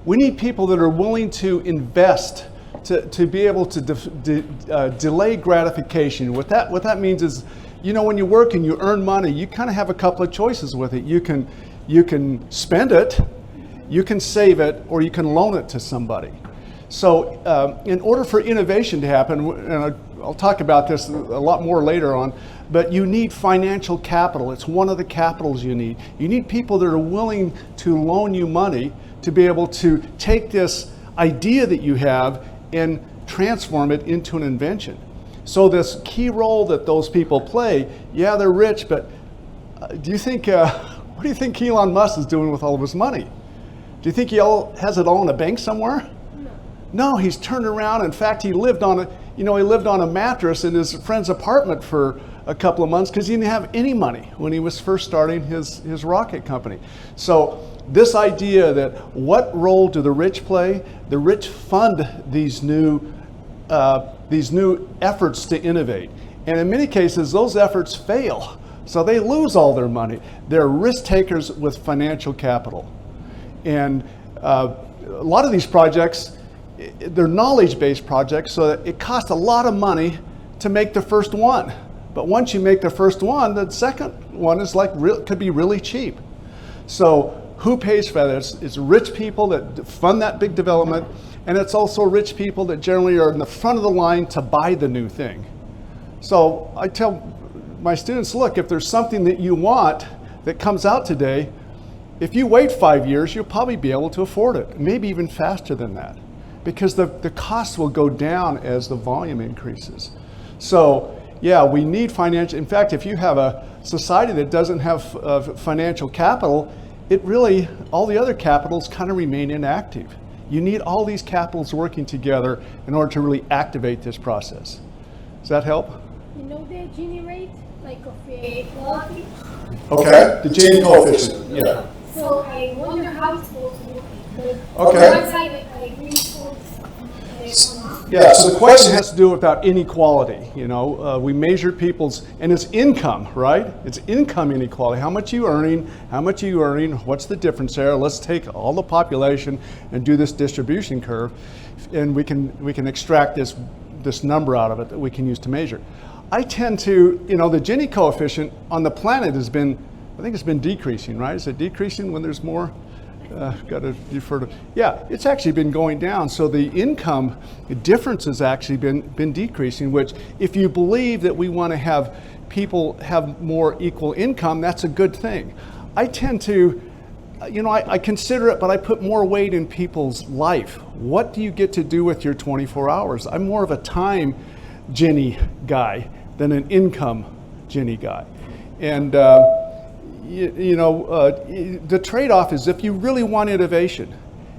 We need people that are willing to invest, to be able to delay gratification. What that means is, you know, when you work and you earn money, you kind of have a couple of choices with it. You can spend it, you can save it, or you can loan it to somebody. So in order for innovation to happen, and I'll talk about this a lot more later on, but you need financial capital. It's one of the capitals you need. You need people that are willing to loan you money to be able to take this idea that you have and transform it into an invention. So this key role that those people play, yeah, they're rich, but what do you think Elon Musk is doing with all of his money? Do you think he has it all in a bank somewhere? No, he's turned around. In fact, he lived on a mattress in his friend's apartment for a couple of months because he didn't have any money when he was first starting his rocket company. So this idea that what role do the rich play? The rich fund these new efforts to innovate. And in many cases, those efforts fail. So they lose all their money. They're risk takers with financial capital. And a lot of these projects, they're knowledge-based projects, so that it costs a lot of money to make the first one. But once you make the first one, the second one is could be really cheap. So who pays for that? It's rich people that fund that big development, and it's also rich people that generally are in the front of the line to buy the new thing. So I tell my students, look, if there's something that you want that comes out today, if you wait 5 years, you'll probably be able to afford it, maybe even faster than that, because the costs will go down as the volume increases. So yeah, we need financial. In fact, if you have a society that doesn't have financial capital, all the other capitals kind of remain inactive. You need all these capitals working together in order to really activate this process. Does that help? You know the Gini rate, like of equality? Okay, the Gini coefficient, yeah. So I wonder how it's supposed to look. Okay. On one side, I agree yeah, so the question has to do about inequality. You know, we measure people's, and it's income, right? It's income inequality. How much are you earning? What's the difference there? Let's take all the population and do this distribution curve, and we can extract this number out of it that we can use to measure. I tend to, the Gini coefficient on the planet has been, I think it's been decreasing, right? Is it decreasing when there's more? Got to defer to, yeah, it's actually been going down. So the income difference has actually been decreasing, which if you believe that we want to have people have more equal income, that's a good thing. I tend to, I consider it, but I put more weight in people's life. What do you get to do with your 24 hours? I'm more of a time Gini guy than an income Gini guy. And the trade-off is if you really want innovation,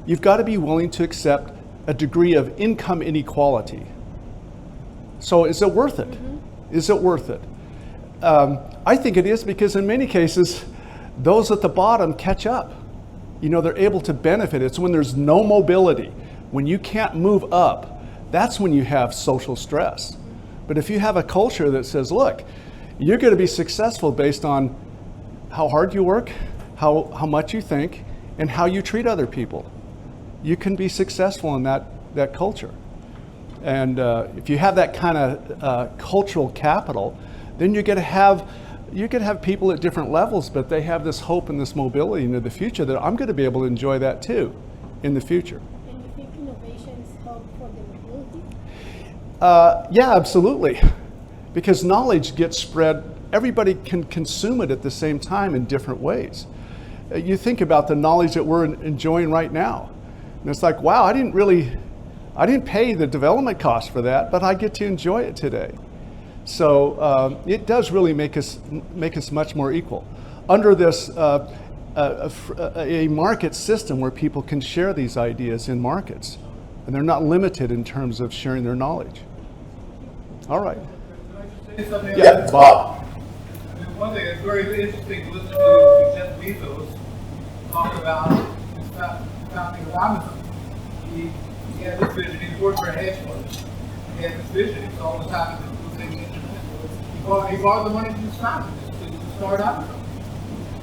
you've got to be willing to accept a degree of income inequality. So is it worth it? Mm-hmm. Is it worth it? I think it is, because in many cases, those at the bottom catch up. They're able to benefit. It's when there's no mobility, when you can't move up, that's when you have social stress. But if you have a culture that says, look, you're going to be successful based on how hard you work, how much you think, and how you treat other people, you can be successful in that culture. And if you have that kind of cultural capital, then you're going to have people at different levels, but they have this hope and this mobility into the future that I'm going to be able to enjoy that too in the future. And you think innovations help for the mobility? Yeah, absolutely. Because knowledge gets spread, everybody can consume it at the same time in different ways. You think about the knowledge that we're enjoying right now. And it's like, wow, I didn't pay the development cost for that, but I get to enjoy it today. So it does really make us much more equal. Under this a market system where people can share these ideas in markets, and they're not limited in terms of sharing their knowledge. All right. Yeah, Bob. One thing that's very interesting to listen to Jeff Bezos talk about founding of Amazon. He had this vision. He worked for a hedge fund. He had this vision. He saw what's happening with the internet. He borrowed the money from his family to start Amazon.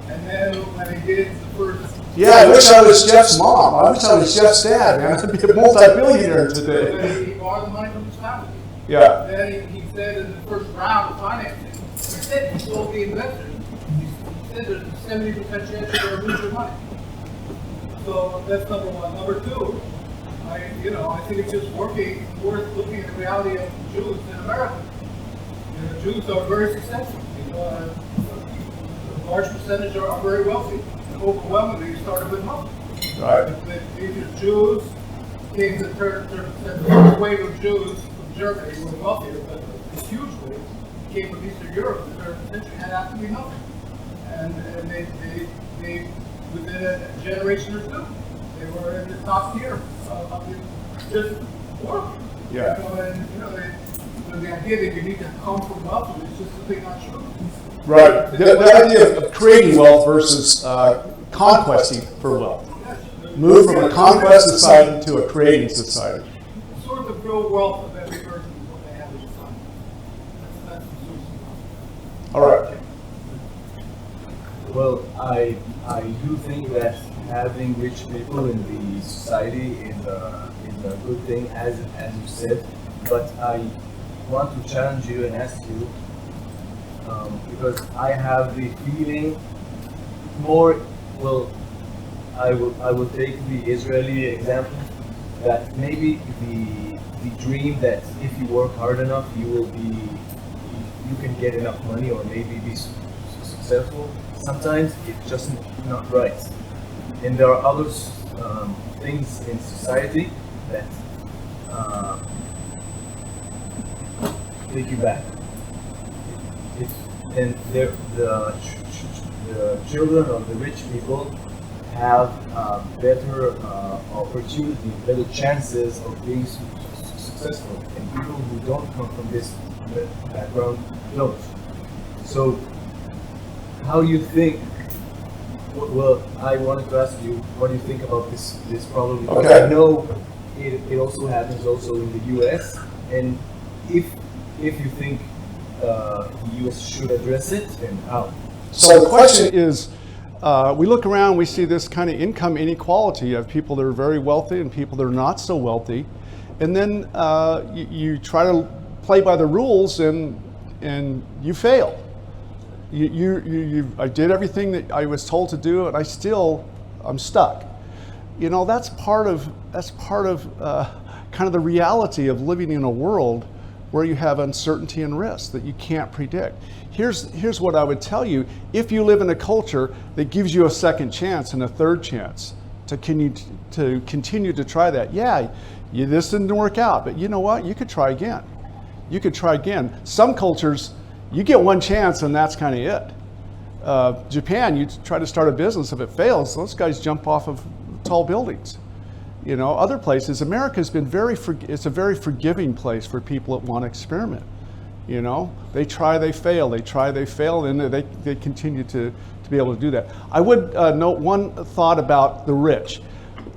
And then when he did the first Yeah, I wish I was Jeff's mom. I wish I was Jeff's dad, man. I'd be a multi-billionaire today. Then he borrowed the money from his family. Yeah. Then he said in the first round of financing, he said he told the investors, he said there's a 70% chance you're going to lose your money. So that's number one. Number two, I think it's just worth looking at the reality of Jews in America. Jews are very successful. A large percentage are very wealthy. And overwhelmingly started with money. Right. These are Jews came to the first wave of Jews from Germany were wealthier, but a huge wave came from Eastern Europe. The third century had absolutely nothing, and they within a generation or two, they were in the top tier of just work. Yeah. The idea that you need to come from wealth is just simply not true. Right. The idea of creating wealth versus conquesting for wealth. Move from a conquest society to a creating society. The source of real wealth of every person is what they have in society. That's the source of wealth. All right. Well, I do think that having rich people in the society is a good thing, as you said. But I want to challenge you and ask you, because I have the feeling I will take the Israeli example, that maybe the dream that if you work hard enough you can get enough money or maybe be successful. Sometimes it's just not right, and there are other things in society that take you back. And the children of the rich people have better opportunity, better chances of being successful, and people who don't come from this background don't. So, how you think? Well, I wanted to ask you, what do you think about this problem? Because Okay. I know it also happens also in the U.S. and if you think the U.S. should address it, and how? So the question is, we look around, we see this kind of income inequality of people that are very wealthy and people that are not so wealthy, and then you try to play by the rules and you fail. I did everything that I was told to do, and I'm stuck. That's part of kind of the reality of living in a world where you have uncertainty and risk that you can't predict. Here's what I would tell you: if you live in a culture that gives you a second chance and a third chance to continue to try that, this didn't work out, but you know what? You could try again. You could try again. Some cultures, you get one chance and that's kind of it. Japan, you try to start a business, if it fails, those guys jump off of tall buildings. Other places, America's been it's a very forgiving place for people that want to experiment. They try, they fail, they try, they fail, and they continue to be able to do that. I would note one thought about the rich.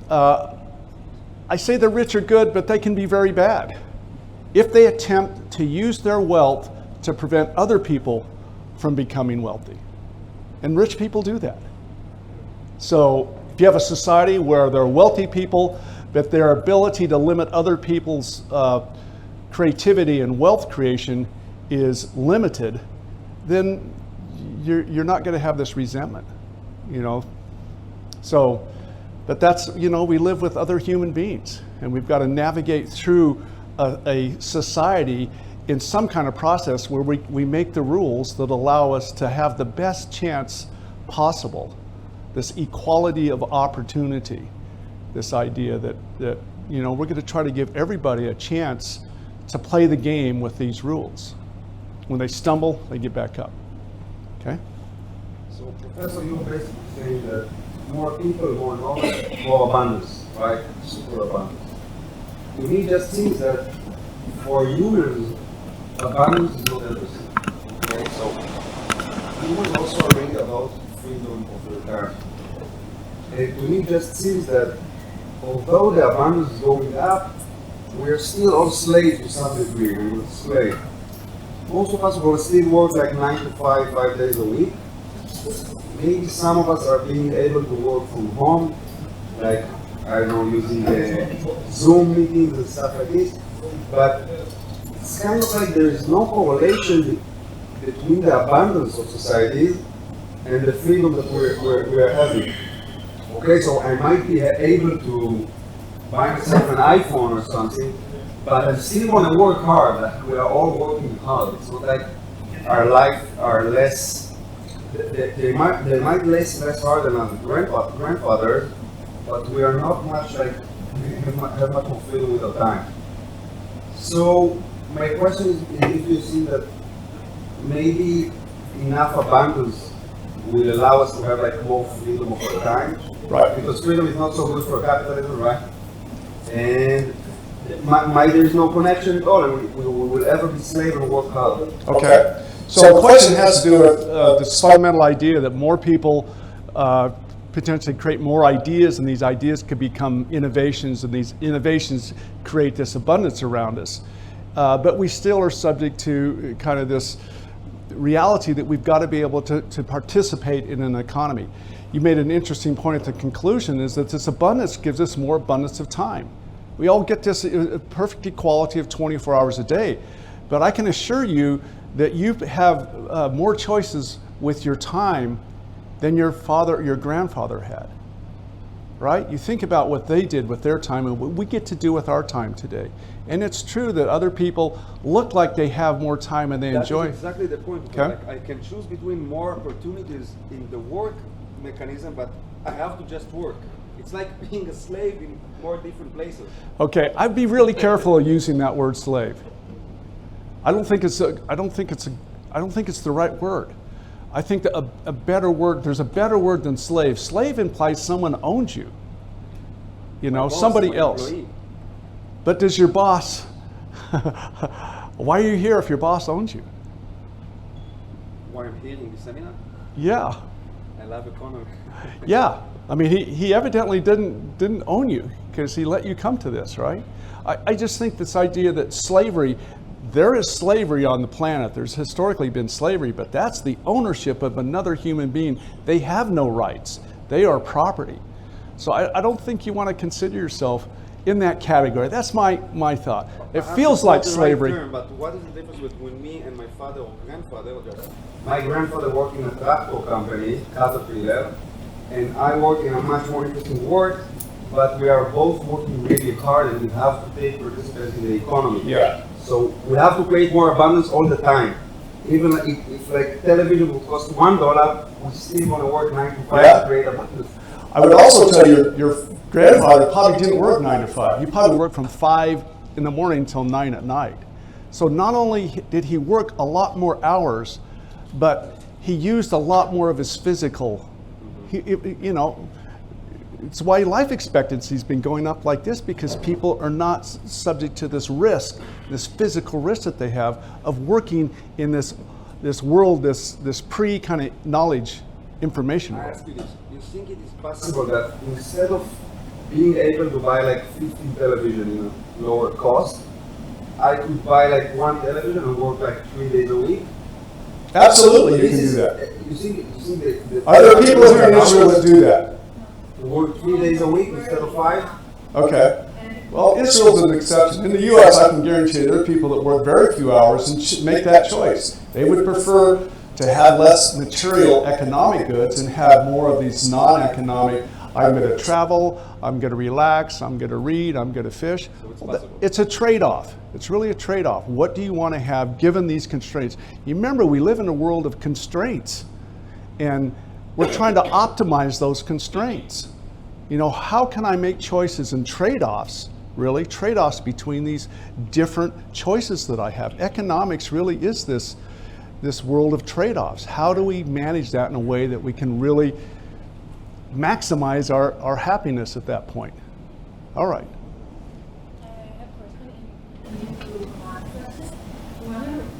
I say the rich are good, but they can be very bad if they attempt to use their wealth to prevent other people from becoming wealthy. And rich people do that. So if you have a society where there are wealthy people, but their ability to limit other people's creativity and wealth creation is limited, then you're not going to have this resentment, So, but that's, we live with other human beings, and we've got to navigate through a society in some kind of process where we make the rules that allow us to have the best chance possible. This equality of opportunity, this idea that we're going to try to give everybody a chance to play the game with these rules. When they stumble, they get back up. Okay? So, Professor, you basically saying that more people, more knowledge, more abundance, right? Super abundance. To me, it just seems that for humans, abundance is not everything. Okay, so humans also are really about freedom of the return. And to me, it just seems that although the abundance is going up, we're still all slaves to some degree. We're slaves. Most of us will still work like 9 to 5 days a week. maybe some of us are being able to work from home, like, I don't know, using Zoom meetings and stuff like this, but it's kind of like there's no correlation between the abundance of societies and the freedom that we're having. Okay, so I might be able to buy myself an iPhone or something, but I still want to work hard. Like, we are all working hard. It's not like our life are less. They might less hard than our grandfathers, but we are not much like have much more freedom with our time. So my question is, if you see that maybe enough abundance will allow us to have like more freedom of our time, Right. because freedom is not so good for capitalism, right? And there is no connection at all, and we will ever be slave and work hard. Okay. So the question has to do with this fundamental idea that more people potentially create more ideas, and these ideas could become innovations, and these innovations create this abundance around us. But we still are subject to kind of this reality that we've got to be able to participate in an economy. You made an interesting point at the conclusion, is that this abundance gives us more abundance of time. We all get this perfect equality of 24 hours a day, but I can assure you that you have more choices with your time than your grandfather had, right? You think about what they did with their time and what we get to do with our time today. And it's true that other people look like they have more time and they enjoy. That's exactly the point. Okay. Like, I can choose between more opportunities in the work mechanism, but I have to just work. It's like being a slave in more different places. Okay, I'd be really careful of using that word slave. I don't think it's the right word. I think that a better word, there's a better word than slave. Slave implies someone owns you. You know, boss, somebody my else. employee. But does your boss, why are you here if your boss owns you? Why I'm here in the seminar? Yeah, I love economy. yeah. I mean, he evidently didn't own you because he let you come to this, right? I just think this idea that slavery, there is slavery on the planet. There's historically been slavery, but that's the ownership of another human being. They have no rights. They are property. So I don't think you want to consider yourself in that category. That's my thought. It Perhaps feels it's like not the right slavery. term, but what is the difference between me and my father or grandfather? My grandfather worked in a tractor company, Caterpillar, and I work in a much more interesting work, but we are both working really hard and we have to take participants in the economy. Yeah. So we have to create more abundance all the time. Even if like television will cost $1, we still want to work 9 to 5 Yeah. to create abundance. I would also tell you, your grandfather probably didn't work 9 to 5. He probably worked from 5 in the morning till 9 at night. So not only did he work a lot more hours, but he used a lot more of his physical. You know, it's why life expectancy's been going up like this, because people are not subject to this risk, this physical risk that they have of working in this world, this pre kind of knowledge information I world. ask you this. You think it is Possible possible that instead of being able to buy like 15 television in a lower cost, I could buy like one television and work like 3 days a week. Absolutely, you This can do is- that. You think the Are there people here in Israel that do that? to work 3 days a week instead of 5? Okay. Well, Israel's an exception. In the U.S., I can guarantee there are people that work very few hours and should make that choice. They would prefer to have less material economic goods and have more of these non-economic, I'm going to travel, I'm going to relax, I'm going to read, I'm going to fish. It's a trade-off. It's really a trade-off. What do you want to have given these constraints? You remember, we live in a world of constraints, and we're trying to optimize those constraints. You know, how can I make choices and trade-offs, really, trade-offs between these different choices that I have? Economics really is this world of trade-offs. How do we manage that in a way that we can really maximize our happiness at that point? All right. I have a question into process.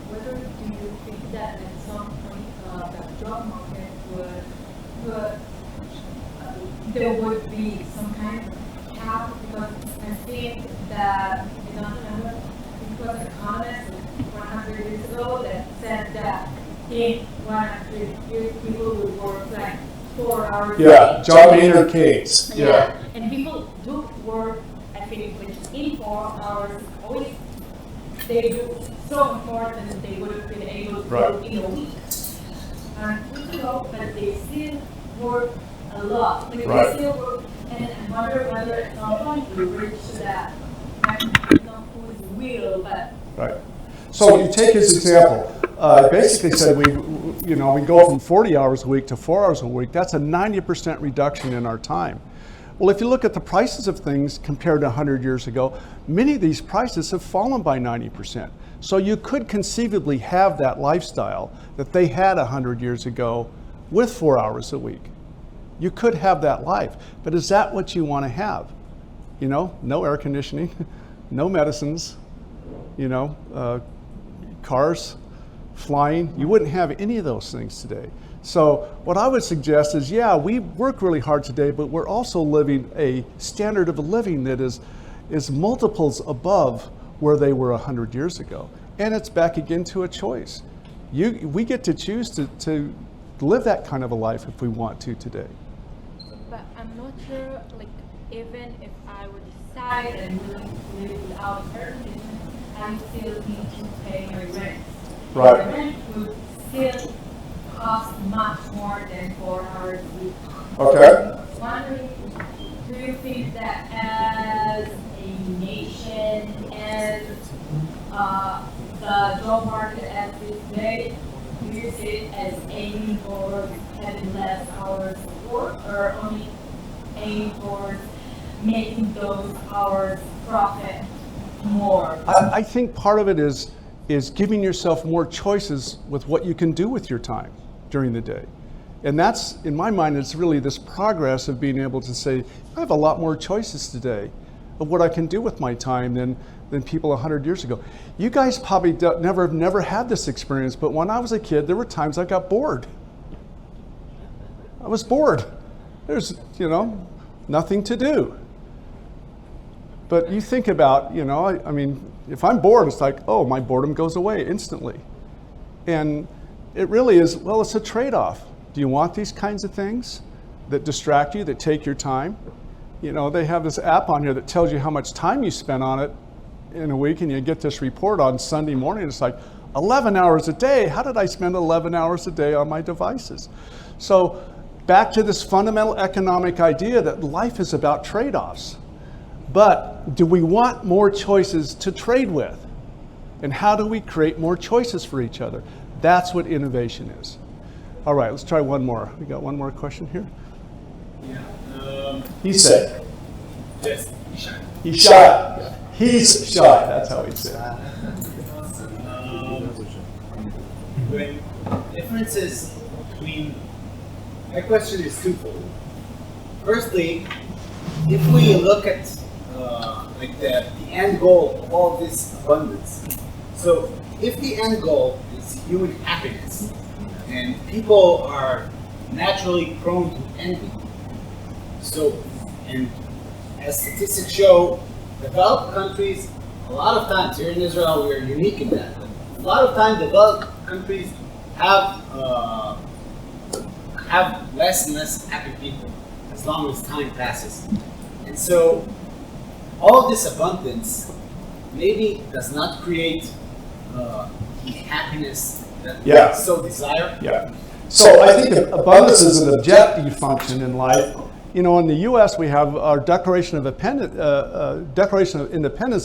Whether do you think that at some point the job market would there would be some kind of cap, because I think that it was economists 100 years ago that said that in 100 years people would work like 4 hours. a Yeah, day. John Maynard Keynes. Yeah. And people do work, I think, within 4 hours. Always, they do so much more than they would have been able to Right. do in a week. But they still work a lot. Like Right. they still work, and I wonder whether at some point we reach that. I don't know who's will, but Right. So you take his example. Basically said we go from 40 hours a week to 4 hours a week. That's a 90% reduction in our time. Well, if you look at the prices of things compared to 100 years ago, many of these prices have fallen by 90%. So you could conceivably have that lifestyle that they had 100 years ago with 4 hours a week. You could have that life, but is that what you want to have? You know, no air conditioning, no medicines, cars, flying. You wouldn't have any of those things today. So what I would suggest is, yeah, we work really hard today, but we're also living a standard of living that is multiples above where they were 100 years ago. And it's back again to a choice. We get to choose to live that kind of a life if we want to today. But I'm not sure, like, even if I would decide and willing to live without air conditioning, I still need to pay my rent. Right. The rent would still cost much more than 4 hours a week. Okay. Wondering, do you think that as a nation, as the job market as it is today, do you see it as aiming for having less hours of work, or only aiming for making those hours profit more? I think part of it is giving yourself more choices with what you can do with your time during the day. And that's, in my mind, it's really this progress of being able to say, I have a lot more choices today of what I can do with my time than people 100 years ago. You guys probably never had this experience, but when I was a kid, there were times I got bored. I was bored. There's, nothing to do. But you think about, I mean, if I'm bored, it's like, oh, my boredom goes away instantly. And it really is, well, it's a trade-off. Do you want these kinds of things that distract you, that take your time? They have this app on here that tells you how much time you spent on it in a week, and you get this report on Sunday morning. It's like 11 hours a day. How did I spend 11 hours a day on my devices? So back to this fundamental economic idea that life is about trade-offs. But do we want more choices to trade with? And how do we create more choices for each other? That's what innovation is. All right, let's try one more. We got one more question here. Yeah. He said. Yes, he's shy. He's shy. He's shy. That's how he said. When differences between, my question is twofold. Firstly, if we look at like the end goal of all this abundance, so if the end goal is human happiness, and people are naturally prone to envy, so, and as statistics show, developed countries, a lot of times, here in Israel we are unique in that, but a lot of times developed countries have less and less happy people as long as time passes. And so all this abundance maybe does not create the happiness that we so desire. Yeah. So I think abundance is an objective function in life. In the U.S. we have our Declaration of Independence,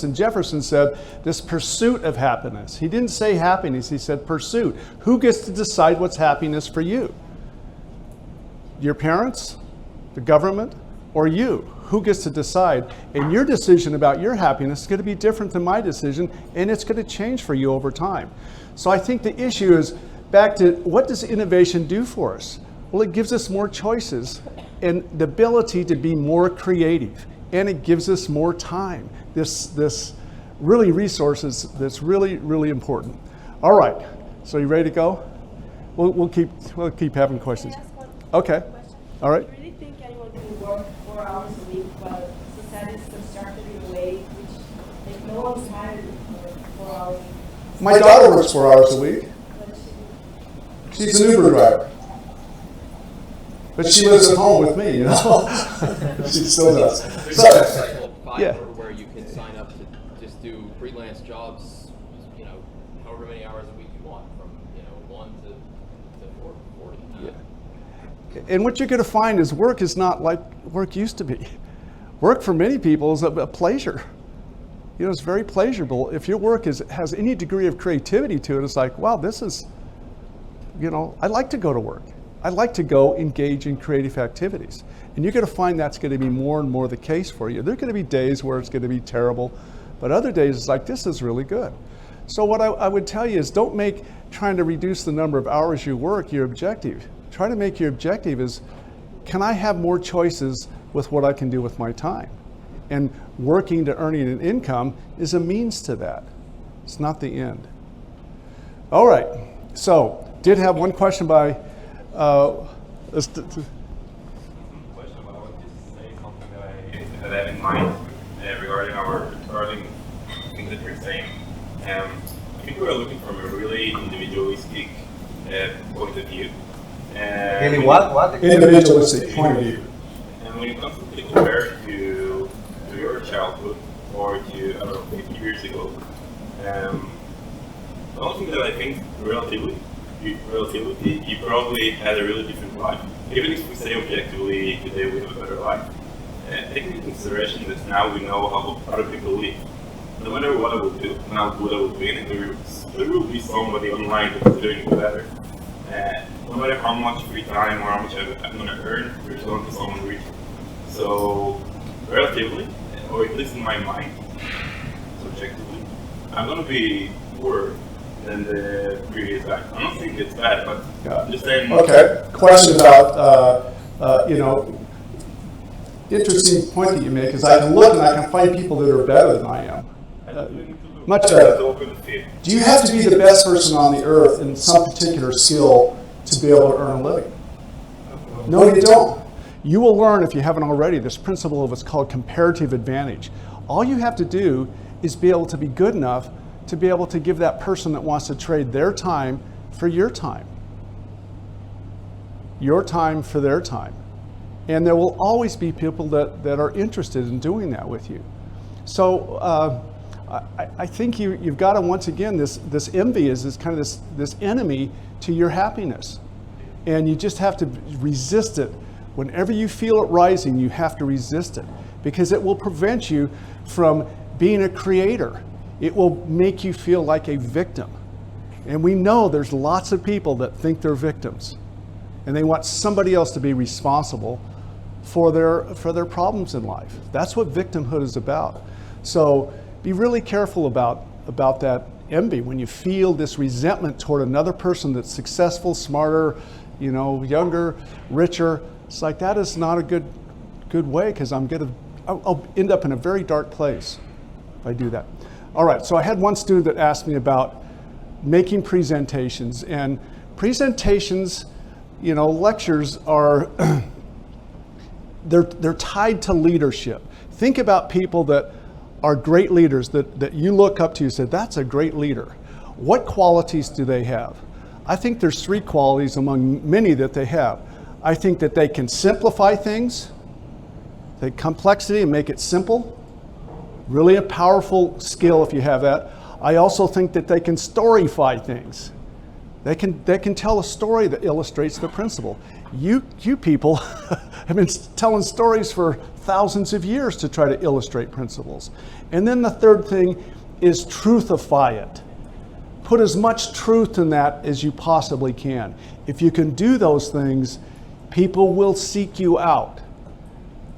and Jefferson said this pursuit of happiness. He didn't say happiness, he said pursuit. Who gets to decide what's happiness for you? Your parents, the government, or you? Who gets to decide? And your decision about your happiness is going to be different than my decision, and it's going to change for you over time. So I think the issue is back to, what does innovation do for us? Well, it gives us more choices and the ability to be more creative, and it gives us more time. This really resources that's really, really important. All right, so you ready to go? We'll keep having questions. Can I ask one Okay. question? All right. Do you really think anyone can work 4 hours a week while society is constructed in a way which like no one's hired for 4 hours a week? My daughter works 4 hours a week. What does she do? She's an Uber driver. But she lives at home with me, you know? She still does. There's So, a website called Fiverr yeah. where you can sign up to just do freelance jobs, you know, however many hours a week you want, from 1 to 40. Yeah. And what you're going to find is work is not like work used to be. Work for many people is a pleasure. You know, it's very pleasurable. If your work has any degree of creativity to it, it's like, wow, this is, you know, I like to go to work. I like to go engage in creative activities. And you're going to find that's going to be more and more the case for you. There are going to be days where it's going to be terrible, but other days it's like, this is really good. So what I would tell you is, don't make trying to reduce the number of hours you work your objective. Try to make your objective is, can I have more choices with what I can do with my time? And working to earning an income is a means to that. It's not the end. All right, so did have one question by Question about what you say, something that I have in mind regarding things that you're saying. I think we are looking from a really individualistic point of view. Really, what? Individualistic point of view. And when it comes to compare to your childhood or to, I don't know, 50 years ago, the only thing that I think relatively, you probably had a really different life. Even if we say objectively today we have a better life, taking into consideration that now we know how other people live. No matter what I would do, how good I would be, and there will be somebody online that is doing it better. No matter how much free time or how much I'm going to earn, there's going to be someone richer. So, relatively, or at least in my mind, subjectively, I'm going to be poorer than the previous guy. I don't think it's bad, but I'm just saying. Okay, question about, interesting point that you make is I can look and I can find people that are better than I am. Much better. Do you have to be the best person on the earth in some particular skill to be able to earn a living? No, you don't. You will learn, if you haven't already, this principle of what's called comparative advantage. All you have to do is be able to be good enough to be able to give that person that wants to trade their time for your time. Your time for their time. And there will always be people that are interested in doing that with you. So I think you've got to, once again, this envy is this kind of this enemy to your happiness. And you just have to resist it. Whenever you feel it rising, you have to resist it, because it will prevent you from being a creator. It will make you feel like a victim. And we know there's lots of people that think they're victims, and they want somebody else to be responsible for their problems in life. That's what victimhood is about. So be really careful about that envy. When you feel this resentment toward another person that's successful, smarter, younger, richer, it's like, that is not a good way, because I'll end up in a very dark place if I do that. All right, so I had one student that asked me about making presentations, and presentations, lectures are, they're tied to leadership. Think about people that are great leaders that you look up to, you say, that's a great leader. What qualities do they have? I think there's 3 qualities among many that they have. I think that they can simplify things, take complexity and make it simple. Really a powerful skill if you have that. I also think that they can storyfy things. They can tell a story that illustrates the principle. You people have been telling stories for thousands of years to try to illustrate principles. And then the third thing is truthify it. Put as much truth in that as you possibly can. If you can do those things, people will seek you out.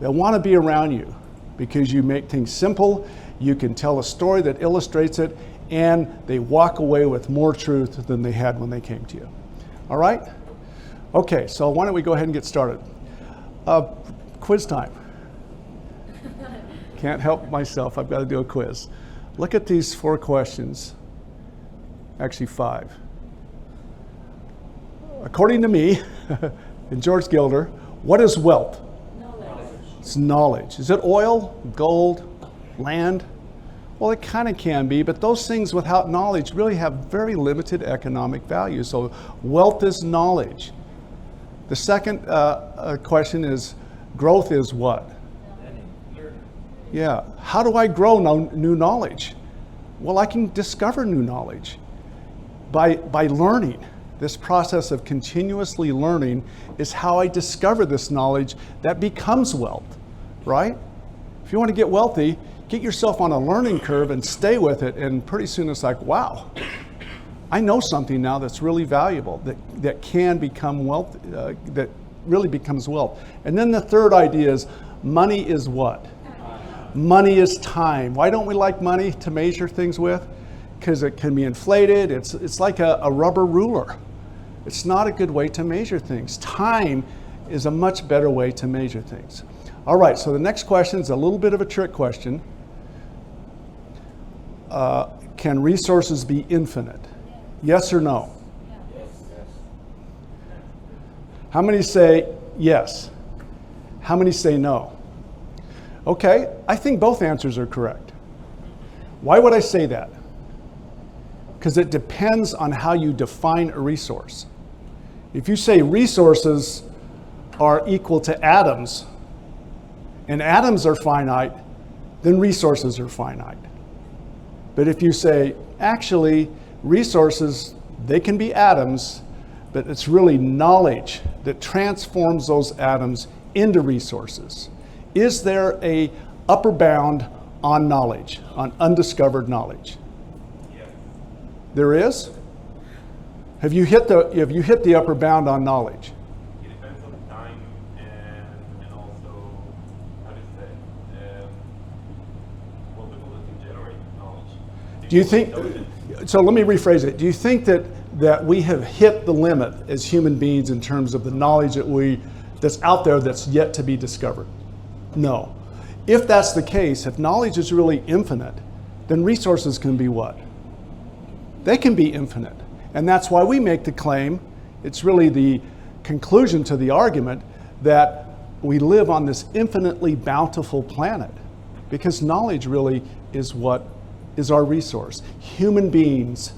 They'll want to be around you because you make things simple, you can tell a story that illustrates it, and they walk away with more truth than they had when they came to you. All right? Okay, so why don't we go ahead and get started. Quiz time. Can't help myself, I've got to do a quiz. Look at these 4 questions. Actually 5. According to me, and George Gilder, what is wealth? Knowledge. It's knowledge. Is it oil, gold, land? Well, it kind of can be, but those things without knowledge really have very limited economic value. So wealth is knowledge. The second question is, growth is what? Yeah. How do I grow new knowledge? Well, I can discover new knowledge by learning. This process of continuously learning is how I discover this knowledge that becomes wealth, right? If you want to get wealthy, get yourself on a learning curve and stay with it, and pretty soon it's like, wow, I know something now that's really valuable, that can become wealth, that really becomes wealth. And then the third idea is, money is what? Money is time. Why don't we like money to measure things with? Because it can be inflated. It's like a rubber ruler. It's not a good way to measure things. Time is a much better way to measure things. All right, so the next question is a little bit of a trick question. Can resources be infinite? Yes or no? How many say yes? How many say no? Okay, I think both answers are correct. Why would I say that? Because it depends on how you define a resource. If you say resources are equal to atoms, and atoms are finite, then resources are finite. But if you say, actually, resources, they can be atoms, but it's really knowledge that transforms those atoms into resources. Is there a upper bound on knowledge, on undiscovered knowledge? Yeah. There is? Have you hit the upper bound on knowledge? It depends on the time and also, how do you say, what people that can generate knowledge. Do you think, so let me rephrase it. Do you think that we have hit the limit as human beings in terms of the knowledge that's out there that's yet to be discovered? No. If that's the case, if knowledge is really infinite, then resources can be what? They can be infinite. And that's why we make the claim, it's really the conclusion to the argument, that we live on this infinitely bountiful planet, because knowledge really is what is our resource. Human beings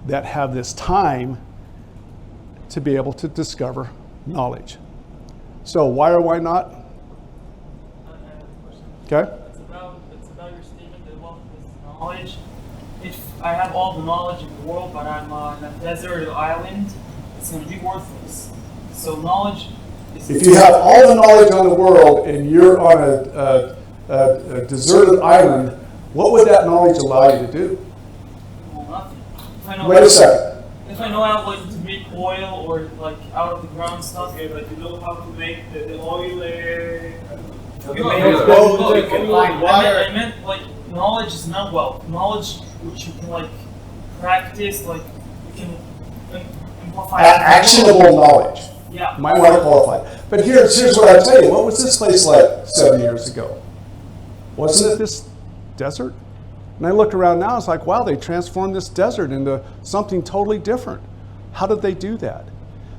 that have this time to be able to discover knowledge. So why or why not? Okay. It's about your statement that wealth is knowledge. If I have all the knowledge in the world, but I'm on a desert island, it's going to be worthless. So knowledge is... If you have all the knowledge on the world and you're on a deserted island, what would that knowledge allow you to do? Well, nothing. Wait a second. If I know how to make oil or like out of the ground stuff, Okay, but you know how to make the oil. you can find water. I meant like knowledge is not wealth. Knowledge which you can like practice, like you can amplify. Actionable knowledge. Yeah. Might want to qualify. But here's what I tell you. What was this place like 7 years ago? Wasn't it this desert? And I look around now, it's like, wow, they transformed this desert into something totally different. How did they do that?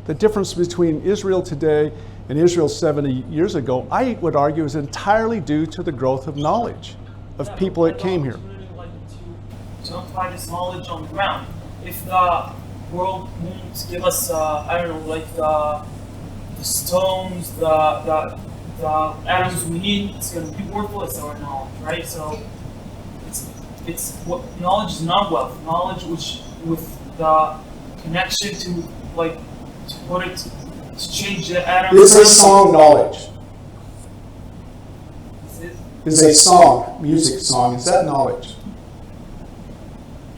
The difference between Israel today and Israel 70 years ago, I would argue, is entirely due to the growth of knowledge of people that came here. To apply this knowledge on the ground. If the world won't give us, I don't know, like the stones, the atoms we need, it's going to be worthless, our knowledge, right? So it's what knowledge is not wealth. Knowledge which with the connection to like to put it to change the atoms. Is a song knowledge? Is a song, music song, is that knowledge?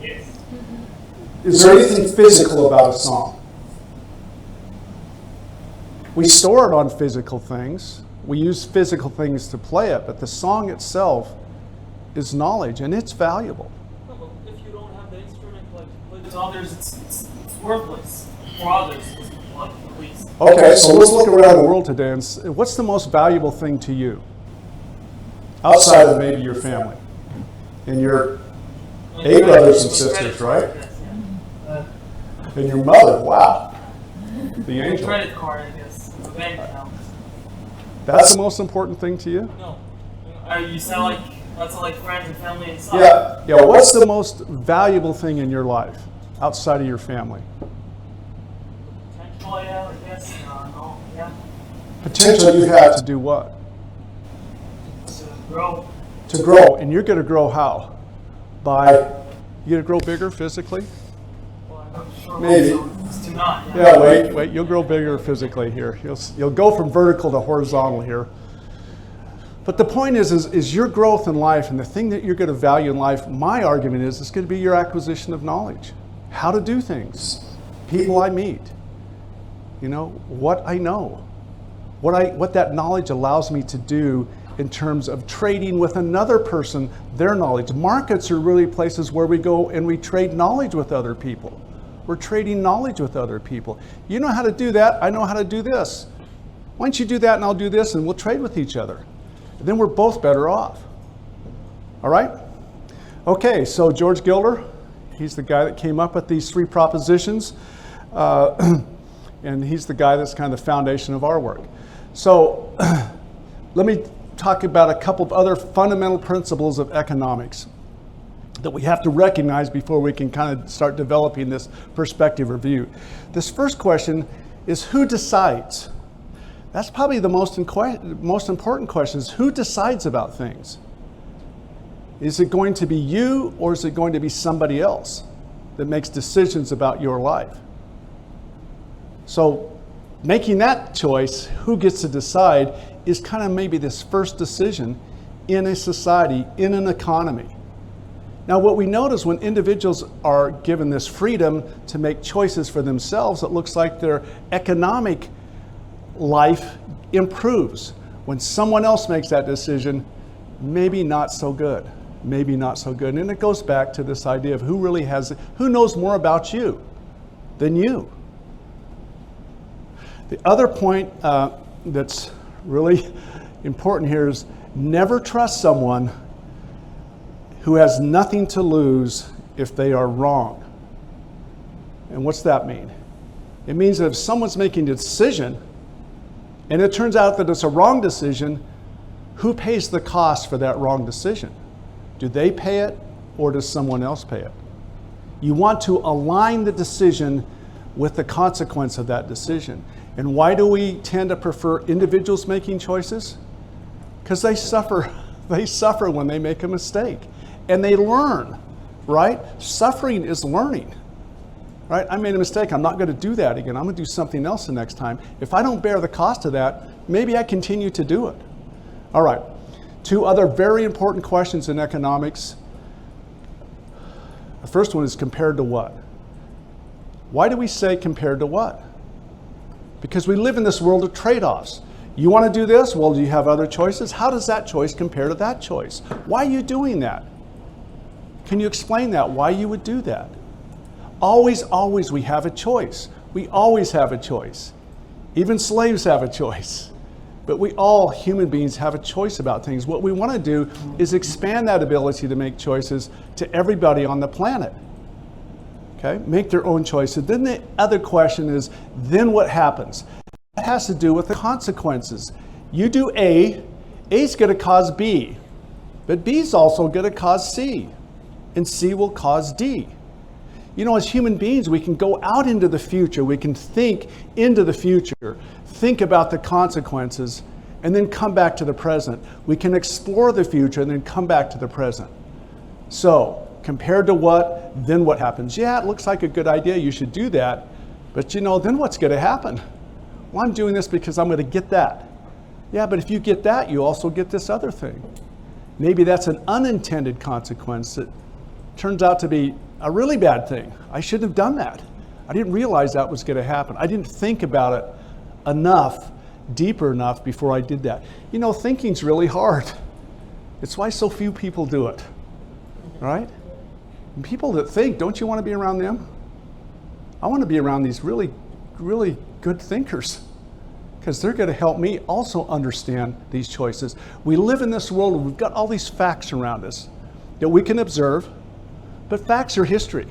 Yes. Is there anything physical about a song? We store it on physical things. We use physical things to play it, but the song itself is knowledge, and it's valuable. No, but if you don't have the instrument like to play to others, it's worthless. For others, like at least. Okay, so let's look around the world today and what's the most valuable thing to you? Outside of maybe your family and your 8 brothers and sisters, right? And your mother, wow. The angel. Credit card, I guess. The bank account. That's the most important thing to you? No. You sound like that's like friends and family and stuff. Yeah. What's the most valuable thing in your life outside of your family? Potential, yeah, I guess. No. Yeah. Potential you have to do what? To grow. To grow. And you're going to grow how? By, you going to grow bigger physically? Well, I'm not sure. Maybe. It's to not. Yeah, wait, you'll grow bigger physically here. You'll go from vertical to horizontal here. But the point is your growth in life and the thing that you're going to value in life, my argument is it's going to be your acquisition of knowledge. How to do things. People I meet. You know, what I know. What that knowledge allows me to do in terms of trading with another person, their knowledge. Markets are really places where we go and we trade knowledge with other people. We're trading knowledge with other people. You know how to do that, I know how to do this. Why don't you do that and I'll do this and we'll trade with each other. And then we're both better off. All right? Okay, so George Gilder, he's the guy that came up with these 3 propositions. And he's the guy that's kind of the foundation of our work. So let me talk about a couple of other fundamental principles of economics that we have to recognize before we can kind of start developing this perspective or view. This first question is who decides? That's probably the most important question is who decides about things? Is it going to be you or is it going to be somebody else that makes decisions about your life? So making that choice, who gets to decide, is kind of maybe this first decision in a society, in an economy. Now what we notice when individuals are given this freedom to make choices for themselves, it looks like their economic life improves. When someone else makes that decision, maybe not so good. Maybe not so good. And it goes back to this idea of who knows more about you than you. The other point that's really important here is never trust someone who has nothing to lose if they are wrong. And what's that mean? It means that if someone's making a decision and it turns out that it's a wrong decision, who pays the cost for that wrong decision? Do they pay it or does someone else pay it? You want to align the decision with the consequence of that decision. And why do we tend to prefer individuals making choices? Because they suffer. They suffer when they make a mistake. And they learn, right? Suffering is learning, right? I made a mistake. I'm not going to do that again. I'm going to do something else the next time. If I don't bear the cost of that, maybe I continue to do it. All right. 2 other very important questions in economics. The first one is compared to what? Why do we say compared to what? Because we live in this world of trade-offs. You want to do this? Well, do you have other choices? How does that choice compare to that choice? Why are you doing that? Can you explain that, why you would do that? Always, always we have a choice. We always have a choice. Even slaves have a choice. But we all, human beings, have a choice about things. What we want to do is expand that ability to make choices to everybody on the planet. Okay? Make their own choices. Then the other question is, then what happens? That has to do with the consequences. You do A, A's going to cause B, but B's also going to cause C, and C will cause D. You know, as human beings, we can go out into the future. We can think into the future, think about the consequences, and then come back to the present. We can explore the future and then come back to the present. So, compared to what, then what happens? Yeah, it looks like a good idea. You should do that. But you know, then what's going to happen? Well, I'm doing this because I'm going to get that. Yeah, but if you get that, you also get this other thing. Maybe that's an unintended consequence that turns out to be a really bad thing. I shouldn't have done that. I didn't realize that was going to happen. I didn't think about it enough, deeper enough before I did that. You know, thinking's really hard. It's why so few people do it, right? And people that think, don't you want to be around them? I want to be around these really, really good thinkers because they're going to help me also understand these choices. We live in this world and we've got all these facts around us that we can observe, but facts are history.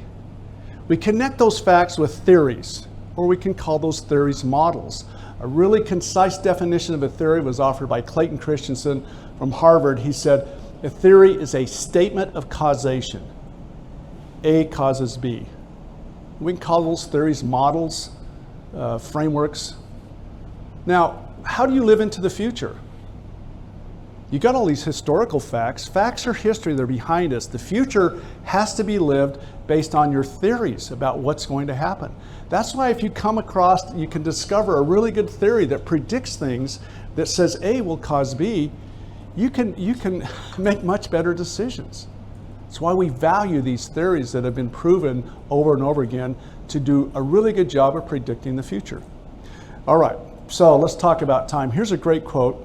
We connect those facts with theories, or we can call those theories models. A really concise definition of a theory was offered by Clayton Christensen from Harvard. He said, a theory is a statement of causation. A causes B. We can call those theories models, frameworks. Now, how do you live into the future? You got all these historical facts. Facts are history, they're behind us. The future has to be lived based on your theories about what's going to happen. That's why if you come across, you can discover a really good theory that predicts things, that says A will cause B, you can make much better decisions. That's why we value these theories that have been proven over and over again to do a really good job of predicting the future. All right, so let's talk about time. Here's a great quote.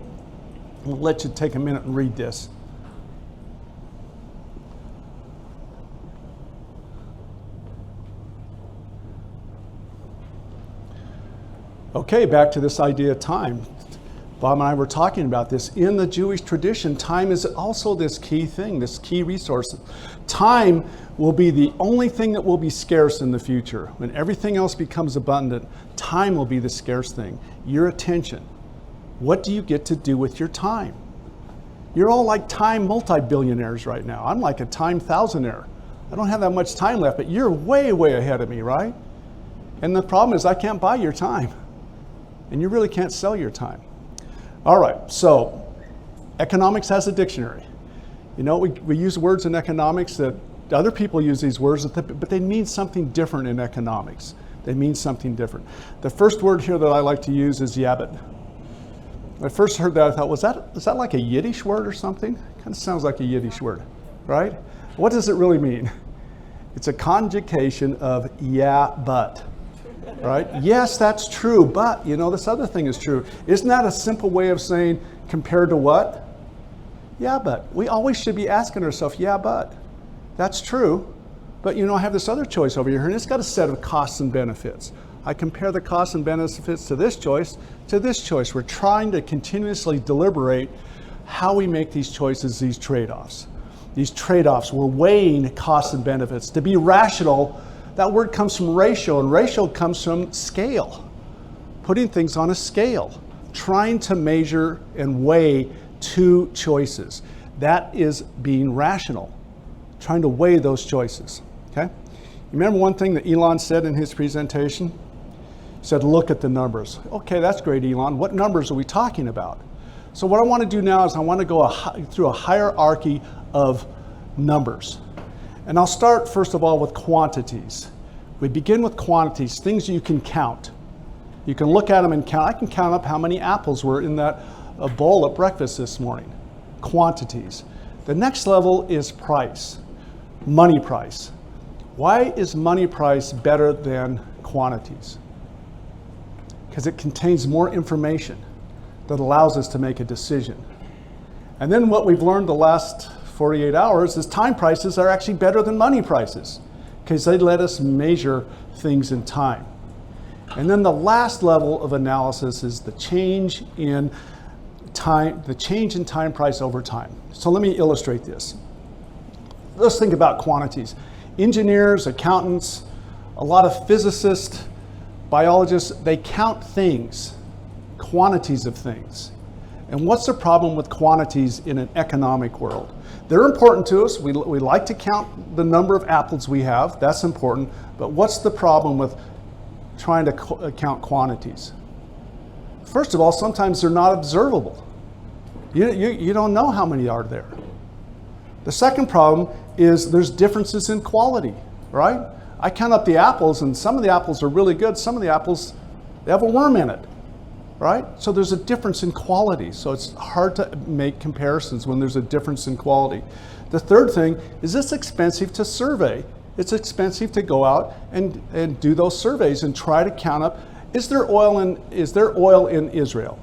I'll let you take a minute and read this. Okay, back to this idea of time. Bob and I were talking about this. In the Jewish tradition, time is also this key thing, this key resource. Time will be the only thing that will be scarce in the future. When everything else becomes abundant, time will be the scarce thing. Your attention. What do you get to do with your time? You're all like time multi-billionaires right now. I'm like a time thousandaire. I don't have that much time left, but you're way, way ahead of me, right? And the problem is I can't buy your time. And you really can't sell your time. All right, so economics has a dictionary. You know, we use words in economics that other people use these words, but they mean something different in economics. They mean something different. The first word here that I like to use is yabit. When I first heard that, I thought, is that like a Yiddish word or something? Kind of sounds like a Yiddish word, right? What does it really mean? It's a conjugation of yeah, but. Right? Yes, that's true, but you know, this other thing is true. Isn't that a simple way of saying compared to what? Yeah, but. We always should be asking ourselves, yeah, but. That's true, but you know, I have this other choice over here, and it's got a set of costs and benefits. I compare the costs and benefits to this choice to this choice. We're trying to continuously deliberate how we make these choices, these trade-offs. These trade-offs, we're weighing costs and benefits. To be rational, that word comes from ratio, and ratio comes from scale. Putting things on a scale, trying to measure and weigh two choices. That is being rational, trying to weigh those choices, okay? You remember one thing that Elon said in his presentation? He said, look at the numbers. Okay, that's great, Elon. What numbers are we talking about? So what I want to do now is I want to go through a hierarchy of numbers. And I'll start, first of all, with quantities. We begin with quantities, things you can count. You can look at them and count. I can count up how many apples were in that bowl at breakfast this morning. Quantities. The next level is price, money price. Why is money price better than quantities? Because it contains more information that allows us to make a decision. And then what we've learned the last 48 hours is time prices are actually better than money prices because they let us measure things in time. And then the last level of analysis is the change in time price over time. So let me illustrate this. Let's think about quantities. Engineers, accountants, a lot of physicists, biologists, they count things, quantities of things. And what's the problem with quantities in an economic world? They're important to us. We like to count the number of apples we have. That's important. But what's the problem with trying to count quantities? First of all, sometimes they're not observable. You don't know how many are there. The second problem is there's differences in quality, right? I count up the apples, and some of the apples are really good. Some of the apples, they have a worm in it, right? So there's a difference in quality. So it's hard to make comparisons when there's a difference in quality. The third thing is it's expensive to survey. It's expensive to go out and do those surveys and try to count up, is there oil in Israel?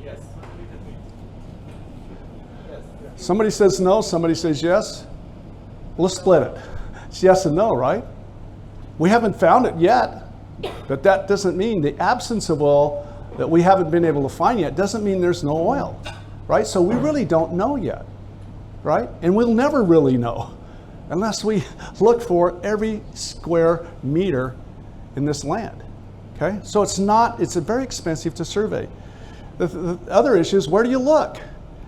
Yes. Somebody says no, somebody says yes. Let's split it. It's yes and no, right? We haven't found it yet, but that doesn't mean the absence of oil that we haven't been able to find yet doesn't mean there's no oil, right? So we really don't know yet, right? And we'll never really know unless we look for every square meter in this land, okay? So it's very expensive to survey. The other issue is, where do you look?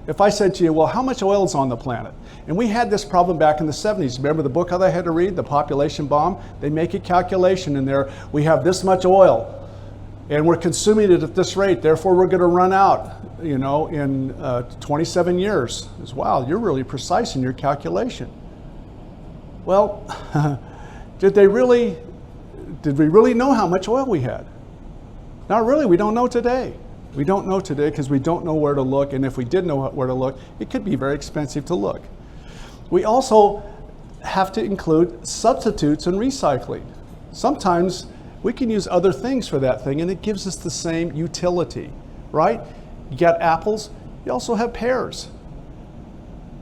If I said to you, well, how much oil is on the planet? And we had this problem back in the 70s. Remember the book I had to read, The Population Bomb? They make a calculation in there. We have this much oil. and we're consuming it at this rate, therefore we're going to run out, you know, in 27 years. It's, wow, you're really precise in your calculation. Well, did we really know how much oil we had? Not really, we don't know today. We don't know today because we don't know where to look, and if we did know where to look, it could be very expensive to look. We also have to include substitutes and recycling. Sometimes we can use other things for that thing and it gives us the same utility, right? You got apples, you also have pears.